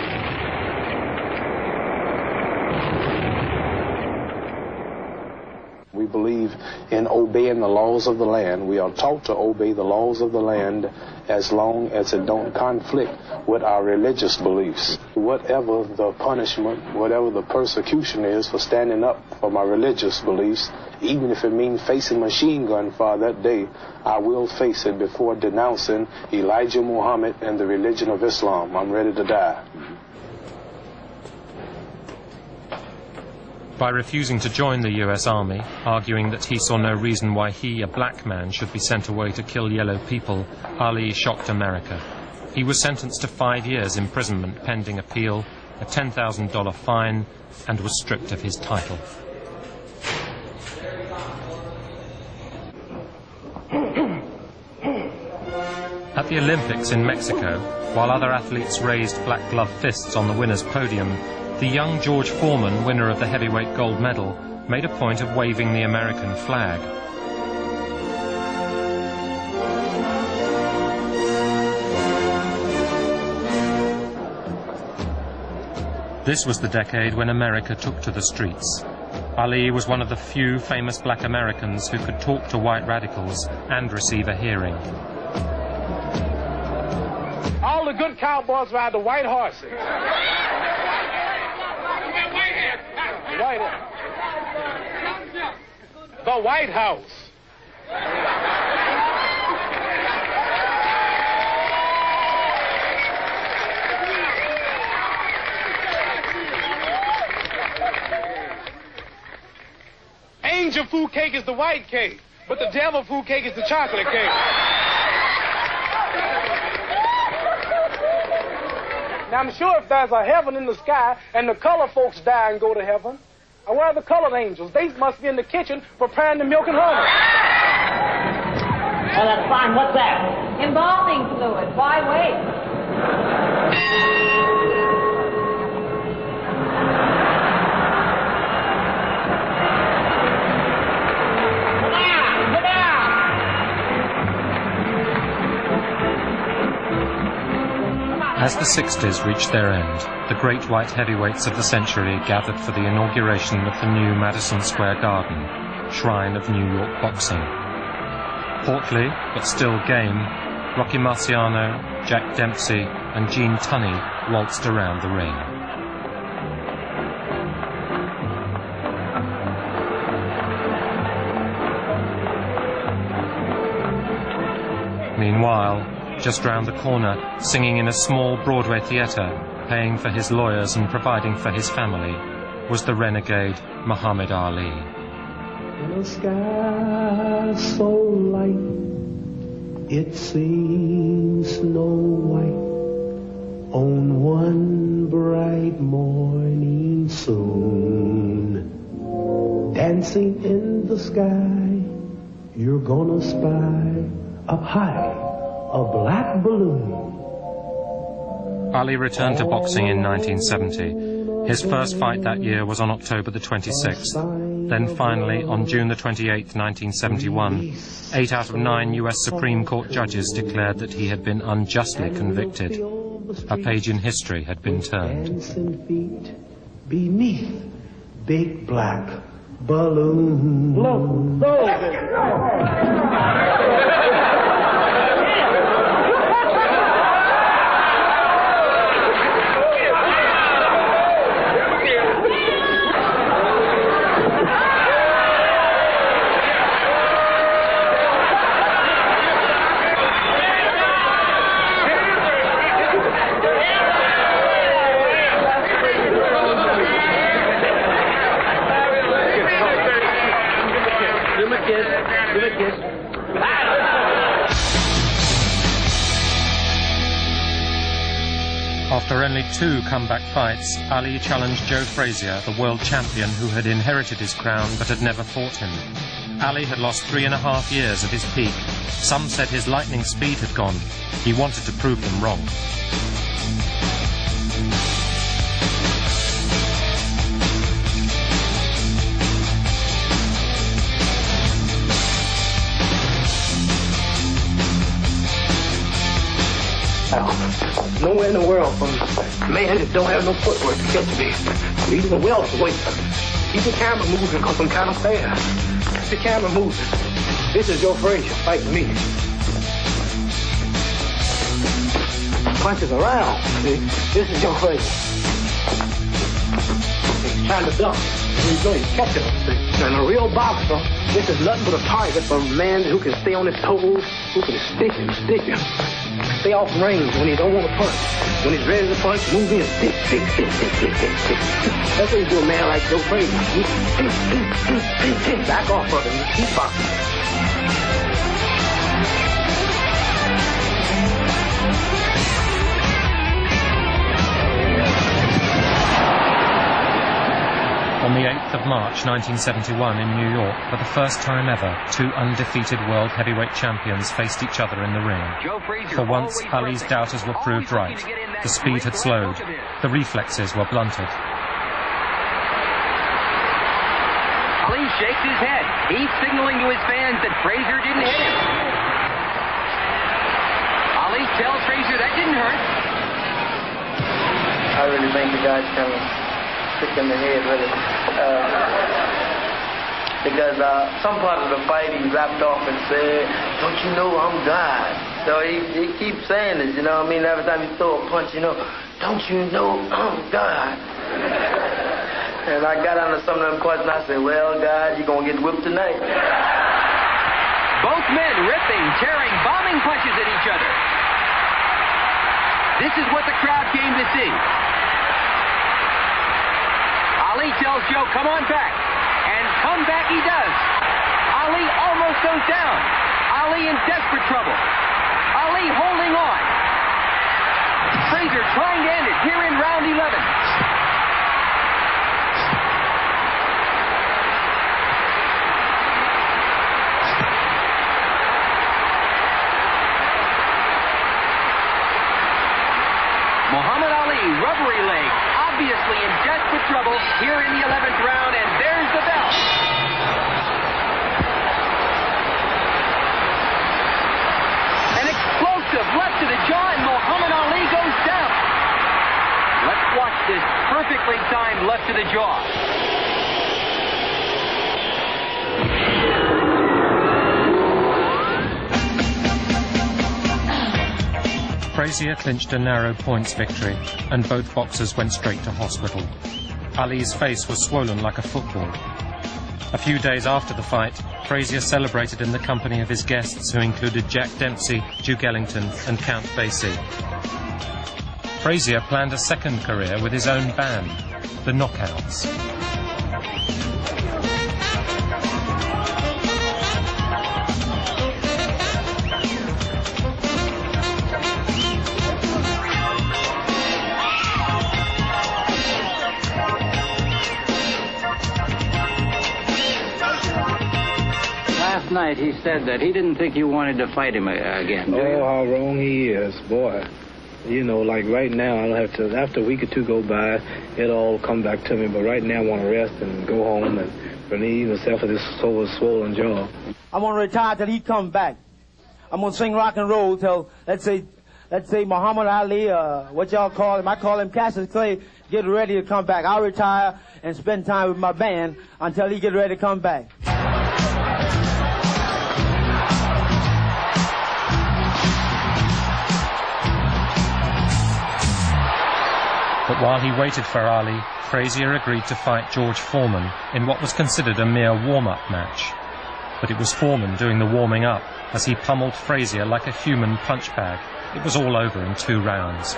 We believe in obeying the laws of the land. We are taught to obey the laws of the land as long as it don't conflict with our religious beliefs. Whatever the punishment, whatever the persecution is for standing up for my religious beliefs, even if it means facing machine gun fire that day, I will face it before denouncing Elijah Muhammad and the religion of Islam. I'm ready to die. By refusing to join the US Army, arguing that he saw no reason why he, a black man, should be sent away to kill yellow people, Ali shocked America. He was sentenced to 5 years imprisonment pending appeal, a $10,000 fine, and was stripped of his title. At the Olympics in Mexico, while other athletes raised black glove fists on the winner's podium, the young George Foreman, winner of the heavyweight gold medal, made a point of waving the American flag. This was the decade when America took to the streets. Ali was one of the few famous black Americans who could talk to white radicals and receive a hearing. All the good cowboys ride the white horses. The White House. Angel food cake is the white cake, but the devil food cake is the chocolate cake. Now, I'm sure if there's a heaven in the sky and the color folks die and go to heaven, where are the colored angels? They must be in the kitchen preparing the milk and honey. Oh, that's fine. What's that? Embalming fluid. Why wait? As the 60s reached their end, the great white heavyweights of the century gathered for the inauguration of the new Madison Square Garden, shrine of New York boxing. Portly, but still game, Rocky Marciano, Jack Dempsey, and Gene Tunney waltzed around the ring. Meanwhile, just round the corner, singing in a small Broadway theatre, paying for his lawyers and providing for his family, was the renegade Muhammad Ali. In a sky so light, it seems Snow White on one bright morning soon. Dancing in the sky, you're gonna spy up high a black balloon. Ali returned to boxing in 1970. His first fight that year was on October the 26th. Then finally, on June the 28th, 1971, 8 out of 9 US Supreme Court judges declared that he had been unjustly convicted. A page in history had been turned. Dancing feet beneath big black balloon. After only 2 comeback fights, Ali challenged Joe Frazier, the world champion who had inherited his crown but had never fought him. Ali had lost 3.5 years of his peak. Some said his lightning speed had gone. He wanted to prove them wrong. Nowhere in the world from man that don't have no footwork to catch me. Even a welterweight. Keep the camera moving because I'm kind of fast. Keep the camera moving. This is Joe Frazier fighting me. Punches around. See? This is Joe Frazier. He's trying to duck. He's going to catch him. And a real boxer, this is nothing but a target for a man who can stay on his toes, who can stick him. Stay off range when he don't want to punch. When he's ready to punch, move in. Stick. That's what you do a man like Joe Frazier. Back off of him. Keep boxing. On the 8th of March 1971 in New York, for the first time ever, 2 undefeated world heavyweight champions faced each other in the ring. For once, Ali's doubters were proved right. The speed had slowed. The reflexes were blunted. Ali shakes his head. He's signaling to his fans that Frazier didn't hit him. Ali tells Frazier that didn't hurt. I really think the guy's kind of sick in the head with it. Because some part of the fight he rapped off and said, "Don't you know I'm God?" So he keeps saying this, you know what I mean? Every time he throw a punch, you know, "Don't you know I'm God?" And I got under some of them questions, I said, "Well, God, you're going to get whipped tonight." Both men ripping, tearing, bombing punches at each other. This is what the crowd came to see. Ali tells Joe, "Come on back." And come back he does. Ali almost goes down. Ali in desperate trouble. Ali holding on. Frazier trying to end it here in round 11. Muhammad Ali, rubbery leg, obviously in desperate trouble here in the 11th round, and there's the bell. An explosive left to the jaw, and Muhammad Ali goes down. Let's watch this perfectly timed left to the jaw. Frazier clinched a narrow points victory, and both boxers went straight to hospital. Ali's face was swollen like a football. A few days after the fight, Frazier celebrated in the company of his guests, who included Jack Dempsey, Duke Ellington and Count Basie. Frazier planned a second career with his own band, the Knockouts. Last night he said that he didn't think you wanted to fight him again. Oh, how wrong he is, boy. You know, like right now, I'll have to, after a week or two go by, it'll all come back to me. But right now, I want to rest and go home and relieve myself of this swollen jaw. I'm going to retire till he comes back. I'm going to sing rock and roll till, let's say Muhammad Ali, what y'all call him, I call him Cassius Clay, get ready to come back. I'll retire and spend time with my band until he get ready to come back. But while he waited for Ali, Frazier agreed to fight George Foreman in what was considered a mere warm-up match. But it was Foreman doing the warming up as he pummeled Frazier like a human punch bag. It was all over in 2 rounds.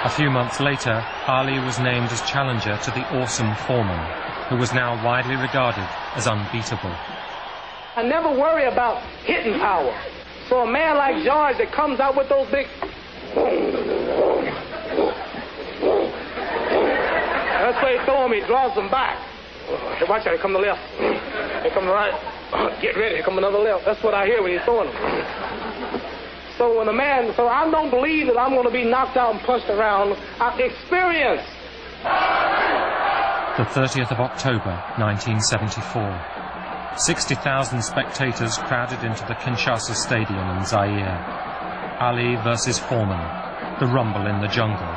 A few months later, Ali was named as challenger to the awesome Foreman, who was now widely regarded as unbeatable. I never worry about hitting power. So a man like George that comes out with those big... That's why he throw him, he draws them back. Hey, watch out, here come the left. Here come the right. Get ready, here come another left. That's what I hear when he's throwing them. So when I don't believe that I'm going to be knocked out and punched around. Experience. The 30th of October, 1974. 60,000 spectators crowded into the Kinshasa Stadium in Zaire. Ali versus Foreman, the rumble in the jungle,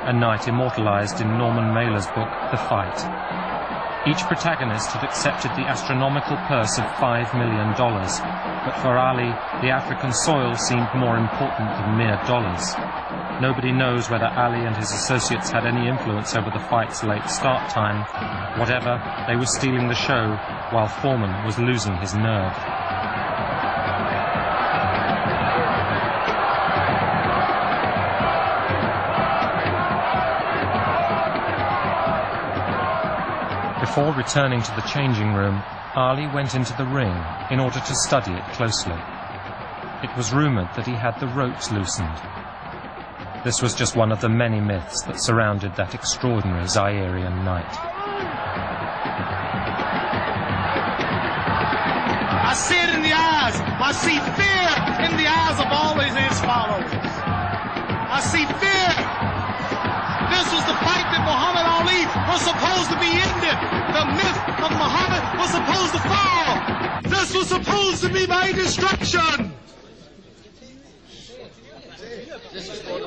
a night immortalized in Norman Mailer's book, The Fight. Each protagonist had accepted the astronomical purse of $5 million, but for Ali, the African soil seemed more important than mere dollars. Nobody knows whether Ali and his associates had any influence over the fight's late start time. Whatever, they were stealing the show, while Foreman was losing his nerve. Before returning to the changing room, Ali went into the ring in order to study it closely. It was rumoured that he had the ropes loosened. This was just one of the many myths that surrounded that extraordinary Zairean night. I see it in the eyes. I see fear in the eyes of all of his followers. I see fear. This was the fight that Muhammad Ali was supposed to be ended. The myth of Muhammad was supposed to fall. This was supposed to be my destruction.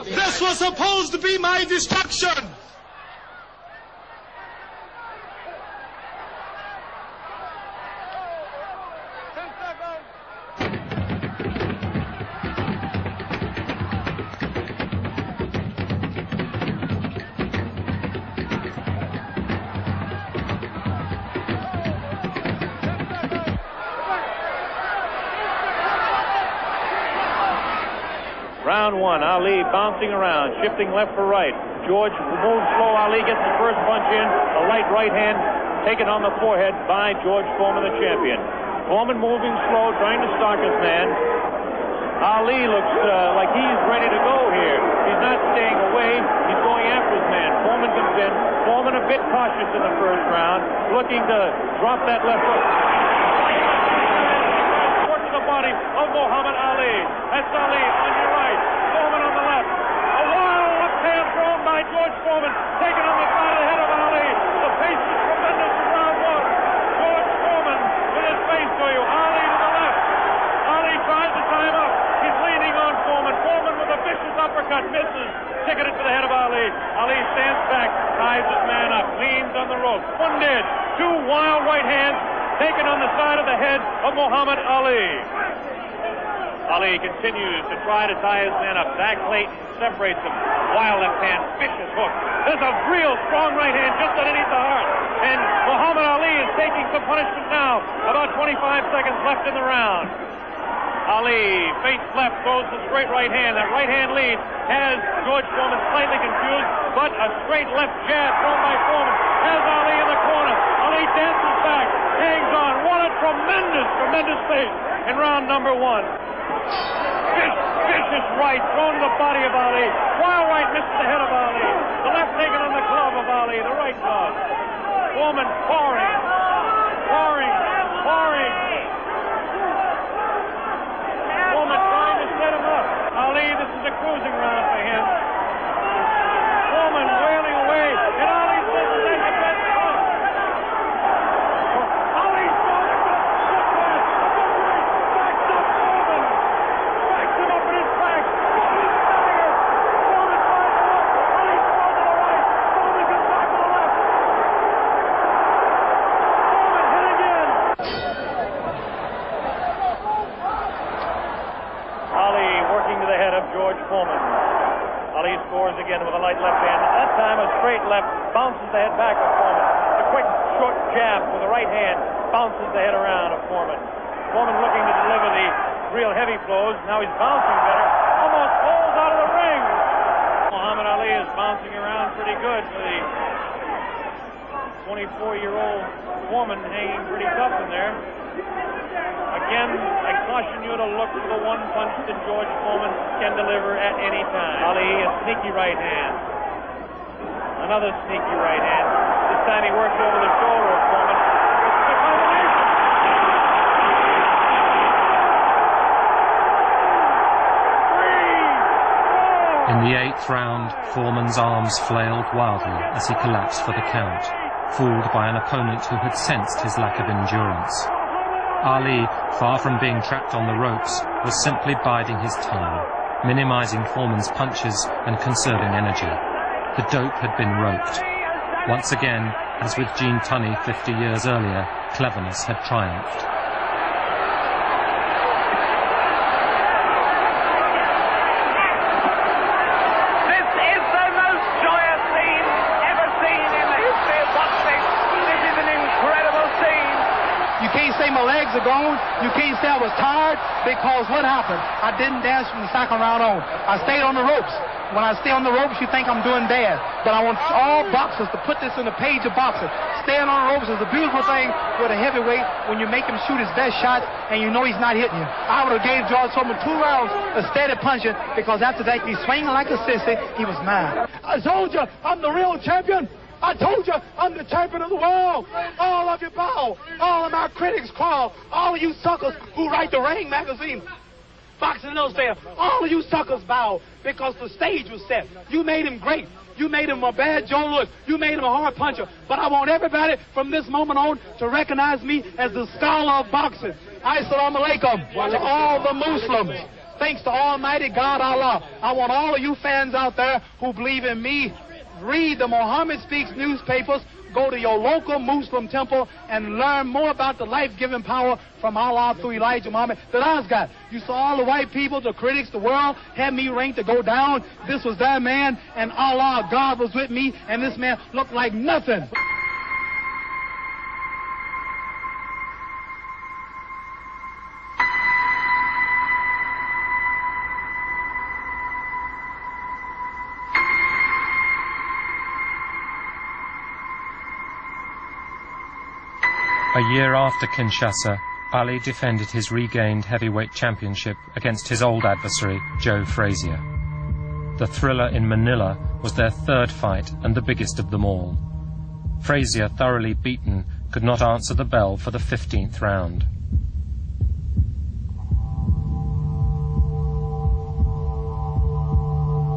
This was supposed to be my destruction. Round 1, Ali bouncing around, shifting left for right. George moves slow. Ali gets the first punch in. A light right hand taken on the forehead by George Foreman, the champion. Foreman moving slow, trying to stalk his man. Ali looks like he's ready to go here. He's not staying away. He's going after his man. Foreman comes in. Foreman a bit cautious in the first round, looking to drop that left hook. To the body of Muhammad Ali. That's Ali on your right. Foreman on the left. A wild left hand thrown by George Foreman. Taken on the side of the head of Ali. The pace is tremendous in round 1. George Foreman with his face to you. Ali to the left. Ali tries to time up. He's leaning on Foreman. Foreman with a vicious uppercut misses. Ticketed to the head of Ali. Ali stands back, ties his man up, leans on the rope. One dead. Two wild right hands taken on the side of the head of Muhammad Ali. Ali continues to try to tie his man up. Zach Clayton separates him. Wild left hand, vicious hook. There's a real strong right hand just underneath the heart. And Muhammad Ali is taking some punishment now. About 25 seconds left in the round. Ali feints left, throws the straight right hand. That right hand lead has George Foreman slightly confused, but a straight left jab thrown by Foreman has Ali in the corner. Ali dances back, hangs on. What a tremendous pace in round number one. Vicious right thrown to the body of Ali. Wild right misses the head of Ali. The left taken on the glove of Ali, the right glove. Foreman pouring. Foreman trying to set him up. Ali, this is a cruising round for him. Foreman wailing away, and Ali says that's the best one. Ali throwing the backs up Foreman. Backs him up in his back. Foreman tries to look. Ali throws to the right. Foreman gets back to the left. Foreman hit again. Ali working to the head of George Foreman. Ali scores again with a light left hand. That time a straight left bounces the head back of Foreman. A quick short jab with the right hand bounces the head around of Foreman. Foreman looking to deliver the real heavy blows. Now he's bouncing better. Almost falls out of the ring. Muhammad Ali is bouncing around pretty good for the 24-year-old Foreman, hanging pretty tough in there. Again, I caution you to look for the one punch that George Foreman can deliver at any time. Ali, a sneaky right hand. Another sneaky right hand. This time he works over the shoulder of Foreman. It's a combination. In the 8th round, Foreman's arms flailed wildly as he collapsed for the count, fooled by an opponent who had sensed his lack of endurance. Ali, far from being trapped on the ropes, was simply biding his time, minimizing Foreman's punches and conserving energy. The dope had been roped. Once again, as with Gene Tunney 50 years earlier, cleverness had triumphed. This is the most joyous scene ever seen in the history of boxing. This is an incredible scene. You can't say my legs are gone. You can't say I was tired, because what happened? I didn't dance from the second round on. I stayed on the ropes. When I stay on the ropes, you think I'm doing bad. But I want all boxers to put this in the page of boxing. Staying on the ropes is a beautiful thing with a heavyweight when you make him shoot his best shot and you know he's not hitting you. I would have gave George Foreman 2 rounds of steady punching, because after that he's swinging like a sissy. He was mad. I told you I'm the real champion. I told you I'm the champion of the world. All of you bow. All of my critics crawl. All of you suckers who write the Ring magazine, Boxing Illustrated, all of you suckers bow, because the stage was set. You made him great. You made him a bad Joe Louis. You made him a hard puncher. But I want everybody from this moment on to recognize me as the scholar of boxing. Assalamu alaikum to all the Muslims. Thanks to Almighty God Allah. I want all of you fans out there who believe in me, read the Muhammad Speaks newspapers, go to your local Muslim temple and learn more about the life-giving power from Allah through Elijah Muhammad that I've got. You saw all the white people, the critics, the world had me ranked to go down. This was that man, and Allah, God was with me, and this man looked like nothing. A year after Kinshasa, Ali defended his regained heavyweight championship against his old adversary, Joe Frazier. The Thriller in Manila was their 3rd fight and the biggest of them all. Frazier, thoroughly beaten, could not answer the bell for the 15th round.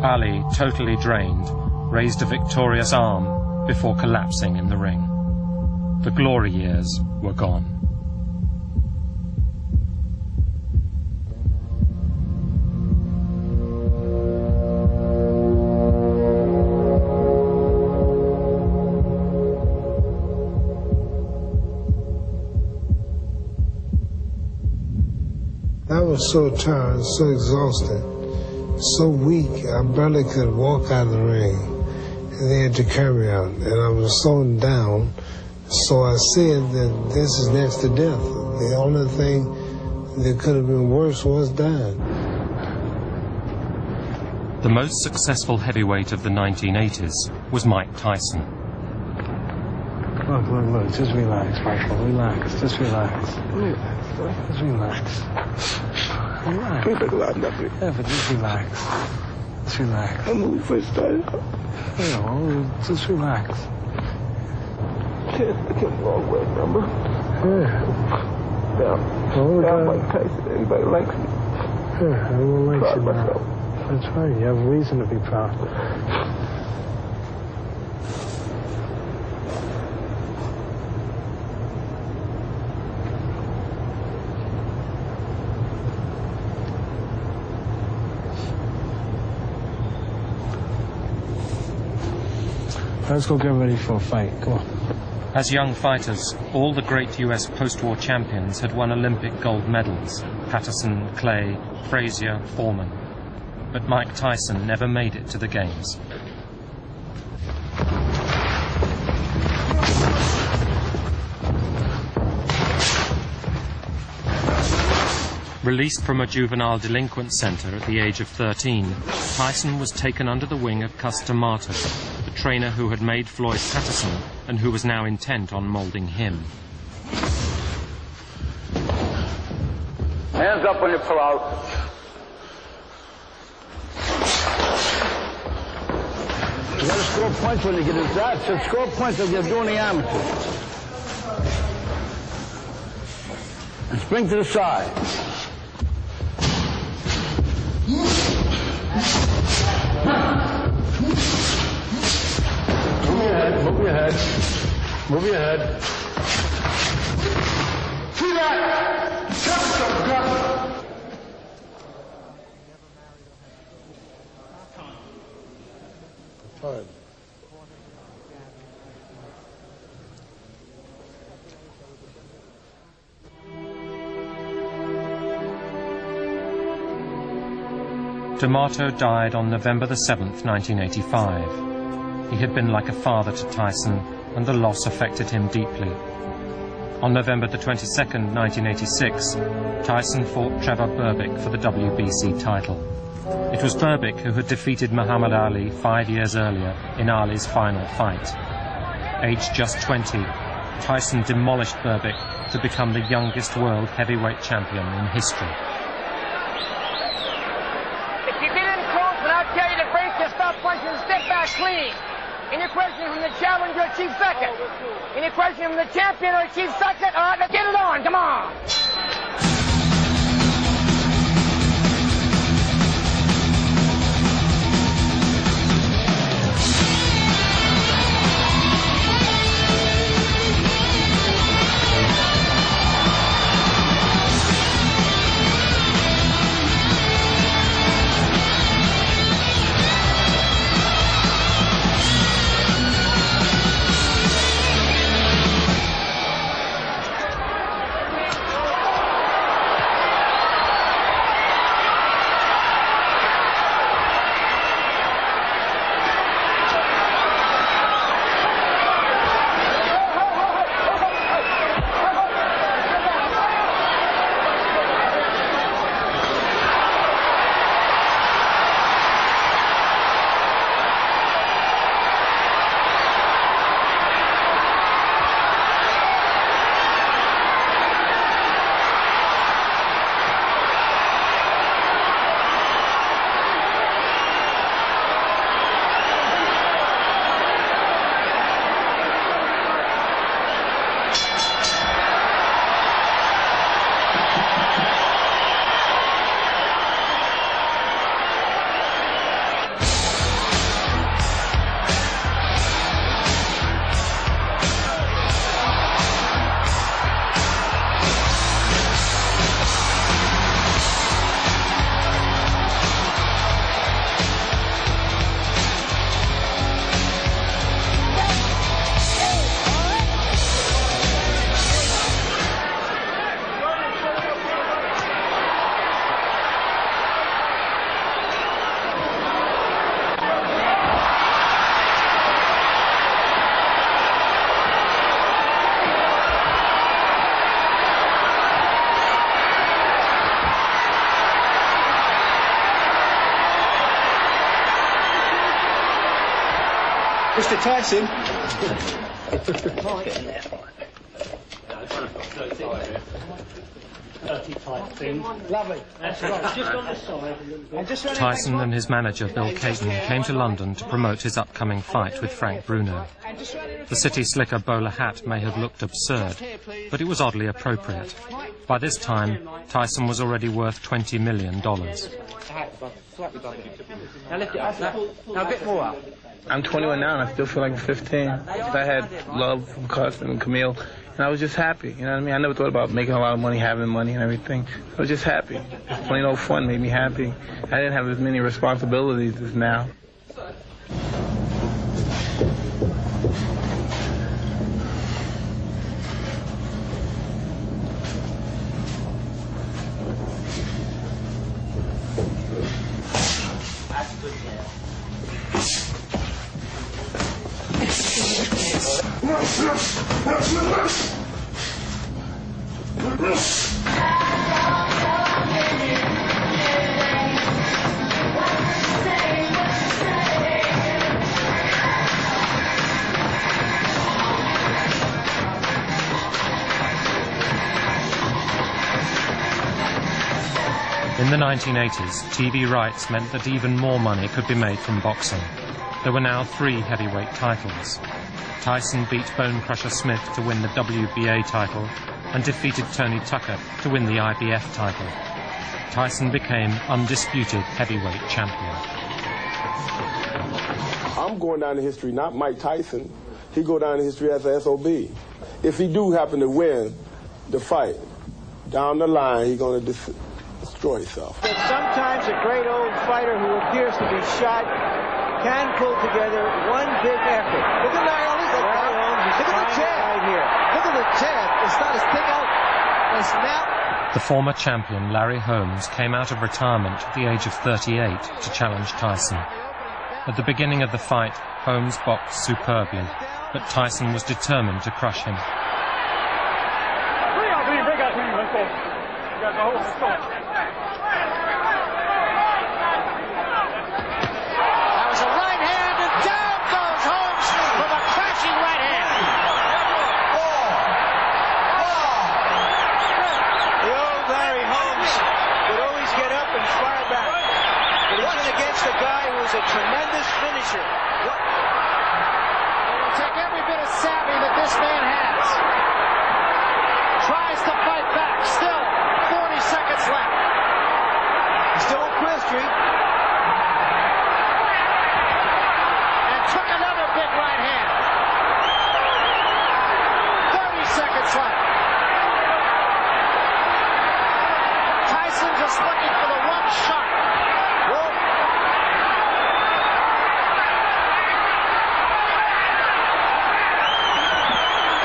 Ali, totally drained, raised a victorious arm before collapsing in the ring. The glory years were gone. was so tired, so exhausted, so weak, I barely could walk out of the ring. And they had to carry me out, and I was so down. So I said that this is next to death. The only thing that could have been worse was dying. The most successful heavyweight of the 1980s was Mike Tyson. Look, just relax, Michael, relax, just relax. Just relax. Relax. Yeah, but just relax. Just relax. I'm moving first time. Yeah, well, just relax. I can't go away, remember? Yeah. I'm Mike Tyson. Everybody likes me. Yeah, everyone likes you now. That's right. You have reason to be proud. Let's go get ready for a fight. Come on. As young fighters, all the great US post-war champions had won Olympic gold medals: Patterson, Clay, Frazier, Foreman. But Mike Tyson never made it to the Games. Released from a juvenile delinquent center at the age of 13, Tyson was taken under the wing of Cus D'Amato, the trainer who had made Floyd Patterson and who was now intent on molding him. Hands up when you pull out. You gotta score points when you get inside. So score points like you're doing the amateur. And spring to the side. Move your head. Move your head. See that? Shut up, Fine. D'Amato died on November the 7th, 1985. He had been like a father to Tyson, and the loss affected him deeply. On November the 22nd, 1986, Tyson fought Trevor Berbick for the WBC title. It was Berbick who had defeated Muhammad Ali 5 years earlier in Ali's final fight. Aged just 20, Tyson demolished Berbick to become the youngest world heavyweight champion in history. If you get in close and I tell you to break, you stop punching and step back clean. Any question from the challenger or chief second? Any question from the champion or chief second? All right, let's get it on. Come on. Mr. Tyson. Tyson and his manager Bill Caton came to London to promote his upcoming fight with Frank Bruno. The city slicker bowler hat may have looked absurd, but it was oddly appropriate. By this time, Tyson was already worth $20 million. Now lift it up. Now a bit more up. I'm 21 now and I still feel like I'm 15. I had love from Carson and Camille, and I was just happy, you know what I mean? I never thought about making a lot of money, having money and everything. I was just happy. Just plain old fun made me happy. I didn't have as many responsibilities as now. In the 1980s, TV rights meant that even more money could be made from boxing. There were now 3 heavyweight titles. Tyson beat Bone Crusher Smith to win the WBA title and defeated Tony Tucker to win the IBF title. Tyson became undisputed heavyweight champion. I'm going down in history, not Mike Tyson. He go down in history as a SOB. If he do happen to win the fight, down the line, he's going to destroy himself. But sometimes a great old fighter who appears to be shot can pull together one big effort. Look at Larry Holmes. Look at the jab right here. Look at the jab. It's not as thick out. It's now. The former champion Larry Holmes came out of retirement at the age of 38 to challenge Tyson. At the beginning of the fight, Holmes boxed superbly, but Tyson was determined to crush him. A guy who's a tremendous finisher. It'll take every bit of savvy that this man has. Tries to fight back. Still 40 seconds left. He's still on Queen Street. And took another big right hand. 30 seconds left. Tyson just looking for the one shot. Whoa.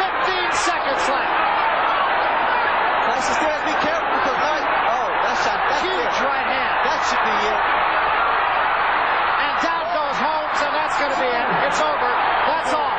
15 seconds left. Tyson still has to be careful because that's huge right hand. That should be it. And down goes Holmes, and that's going to be it. It's over. That's all.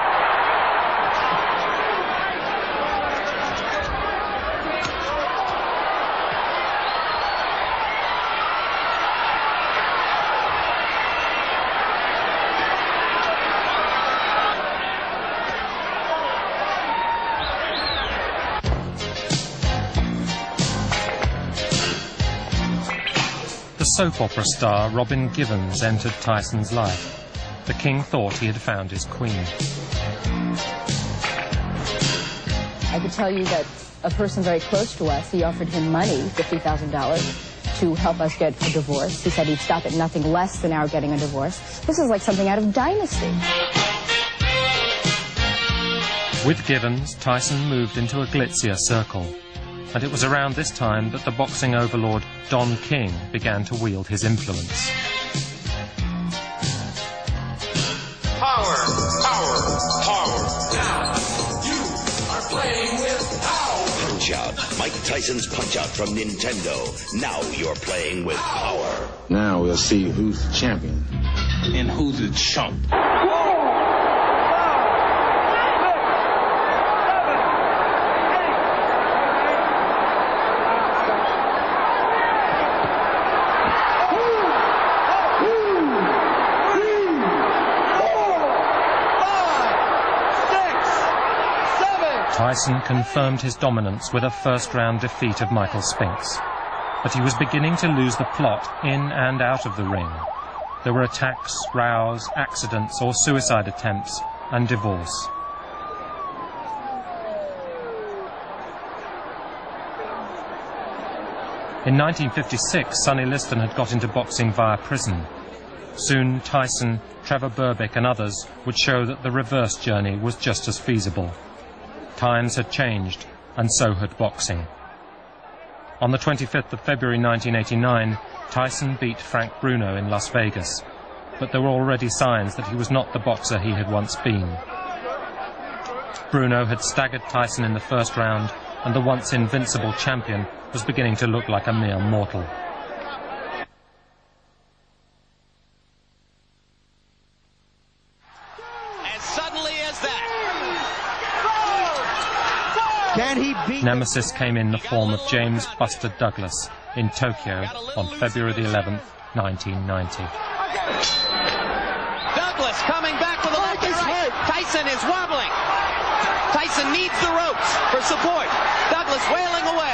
The soap opera star Robin Givens entered Tyson's life. The king thought he had found his queen. I could tell you that a person very close to us, he offered him money, $50,000, to help us get a divorce. He said he'd stop at nothing less than our getting a divorce. This is like something out of Dynasty. With Givens, Tyson moved into a glitzier circle. And it was around this time that the boxing overlord Don King began to wield his influence. Power, power, power. Now, you are playing with power. Punch-Out! Mike Tyson's Punch-Out from Nintendo. Now you're playing with power. Now we'll see who's the champion and who's the chump. Tyson confirmed his dominance with a first-round defeat of Michael Spinks. But he was beginning to lose the plot in and out of the ring. There were attacks, rows, accidents or suicide attempts, and divorce. In 1956, Sonny Liston had got into boxing via prison. Soon, Tyson, Trevor Berbick and others would show that the reverse journey was just as feasible. Times had changed, and so had boxing. On the 25th of February 1989, Tyson beat Frank Bruno in Las Vegas, but there were already signs that he was not the boxer he had once been. Bruno had staggered Tyson in the first round, and the once invincible champion was beginning to look like a mere mortal. As suddenly as that. Can he beat? Nemesis came in the form of James Buster Douglas in Tokyo on February the 11th, 1990. Douglas coming back with a left and right. Tyson is wobbling. Tyson needs the ropes for support. Douglas wailing away.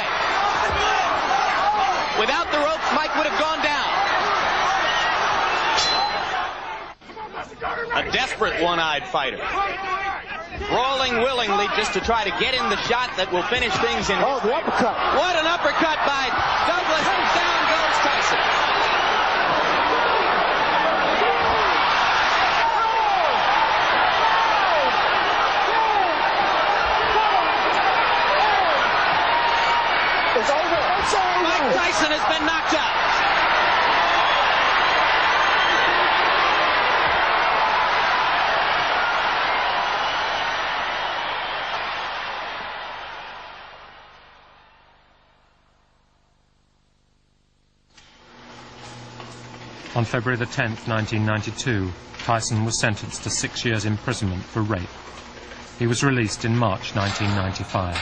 Without the ropes, Mike would have gone down. A desperate one-eyed fighter. Brawling willingly just to try to get in the shot that will finish things in. Oh, the uppercut. What an uppercut by Douglas. Down goes Tyson. It's over. It's over. Mike Tyson has been knocked out. On February the 10th, 1992, Tyson was sentenced to 6 years' imprisonment for rape. He was released in March 1995.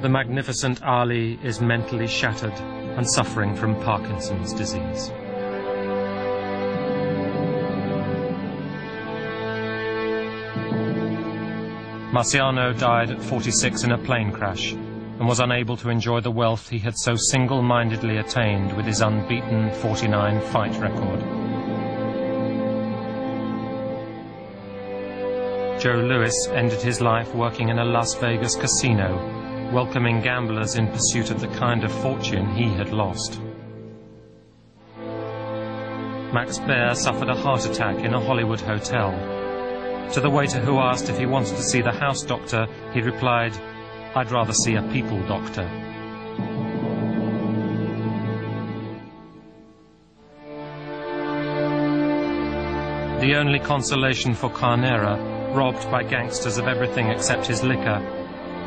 The magnificent Ali is mentally shattered and suffering from Parkinson's disease. Marciano died at 46 in a plane crash and was unable to enjoy the wealth he had so single-mindedly attained with his unbeaten 49 fight record. Joe Louis ended his life working in a Las Vegas casino, welcoming gamblers in pursuit of the kind of fortune he had lost. Max Baer suffered a heart attack in a Hollywood hotel. To the waiter who asked if he wanted to see the house doctor, he replied, "I'd rather see a people doctor." The only consolation for Carnera, robbed by gangsters of everything except his liquor,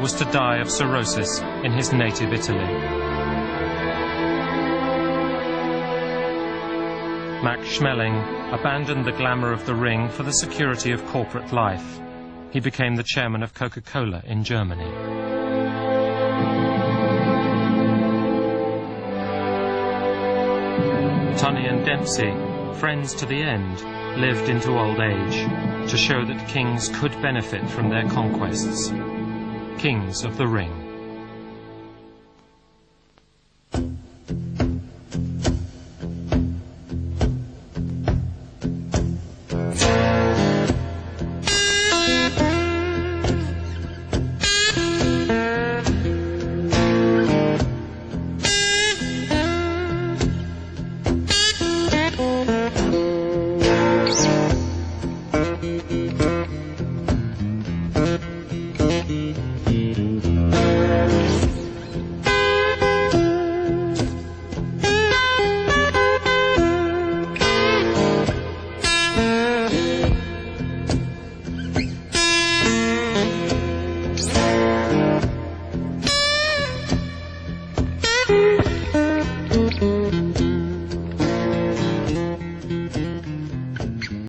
was to die of cirrhosis in his native Italy. Max Schmeling abandoned the glamour of the ring for the security of corporate life. He became the chairman of Coca-Cola in Germany. Tunney and Dempsey, friends to the end, lived into old age to show that kings could benefit from their conquests. Kings of the Ring.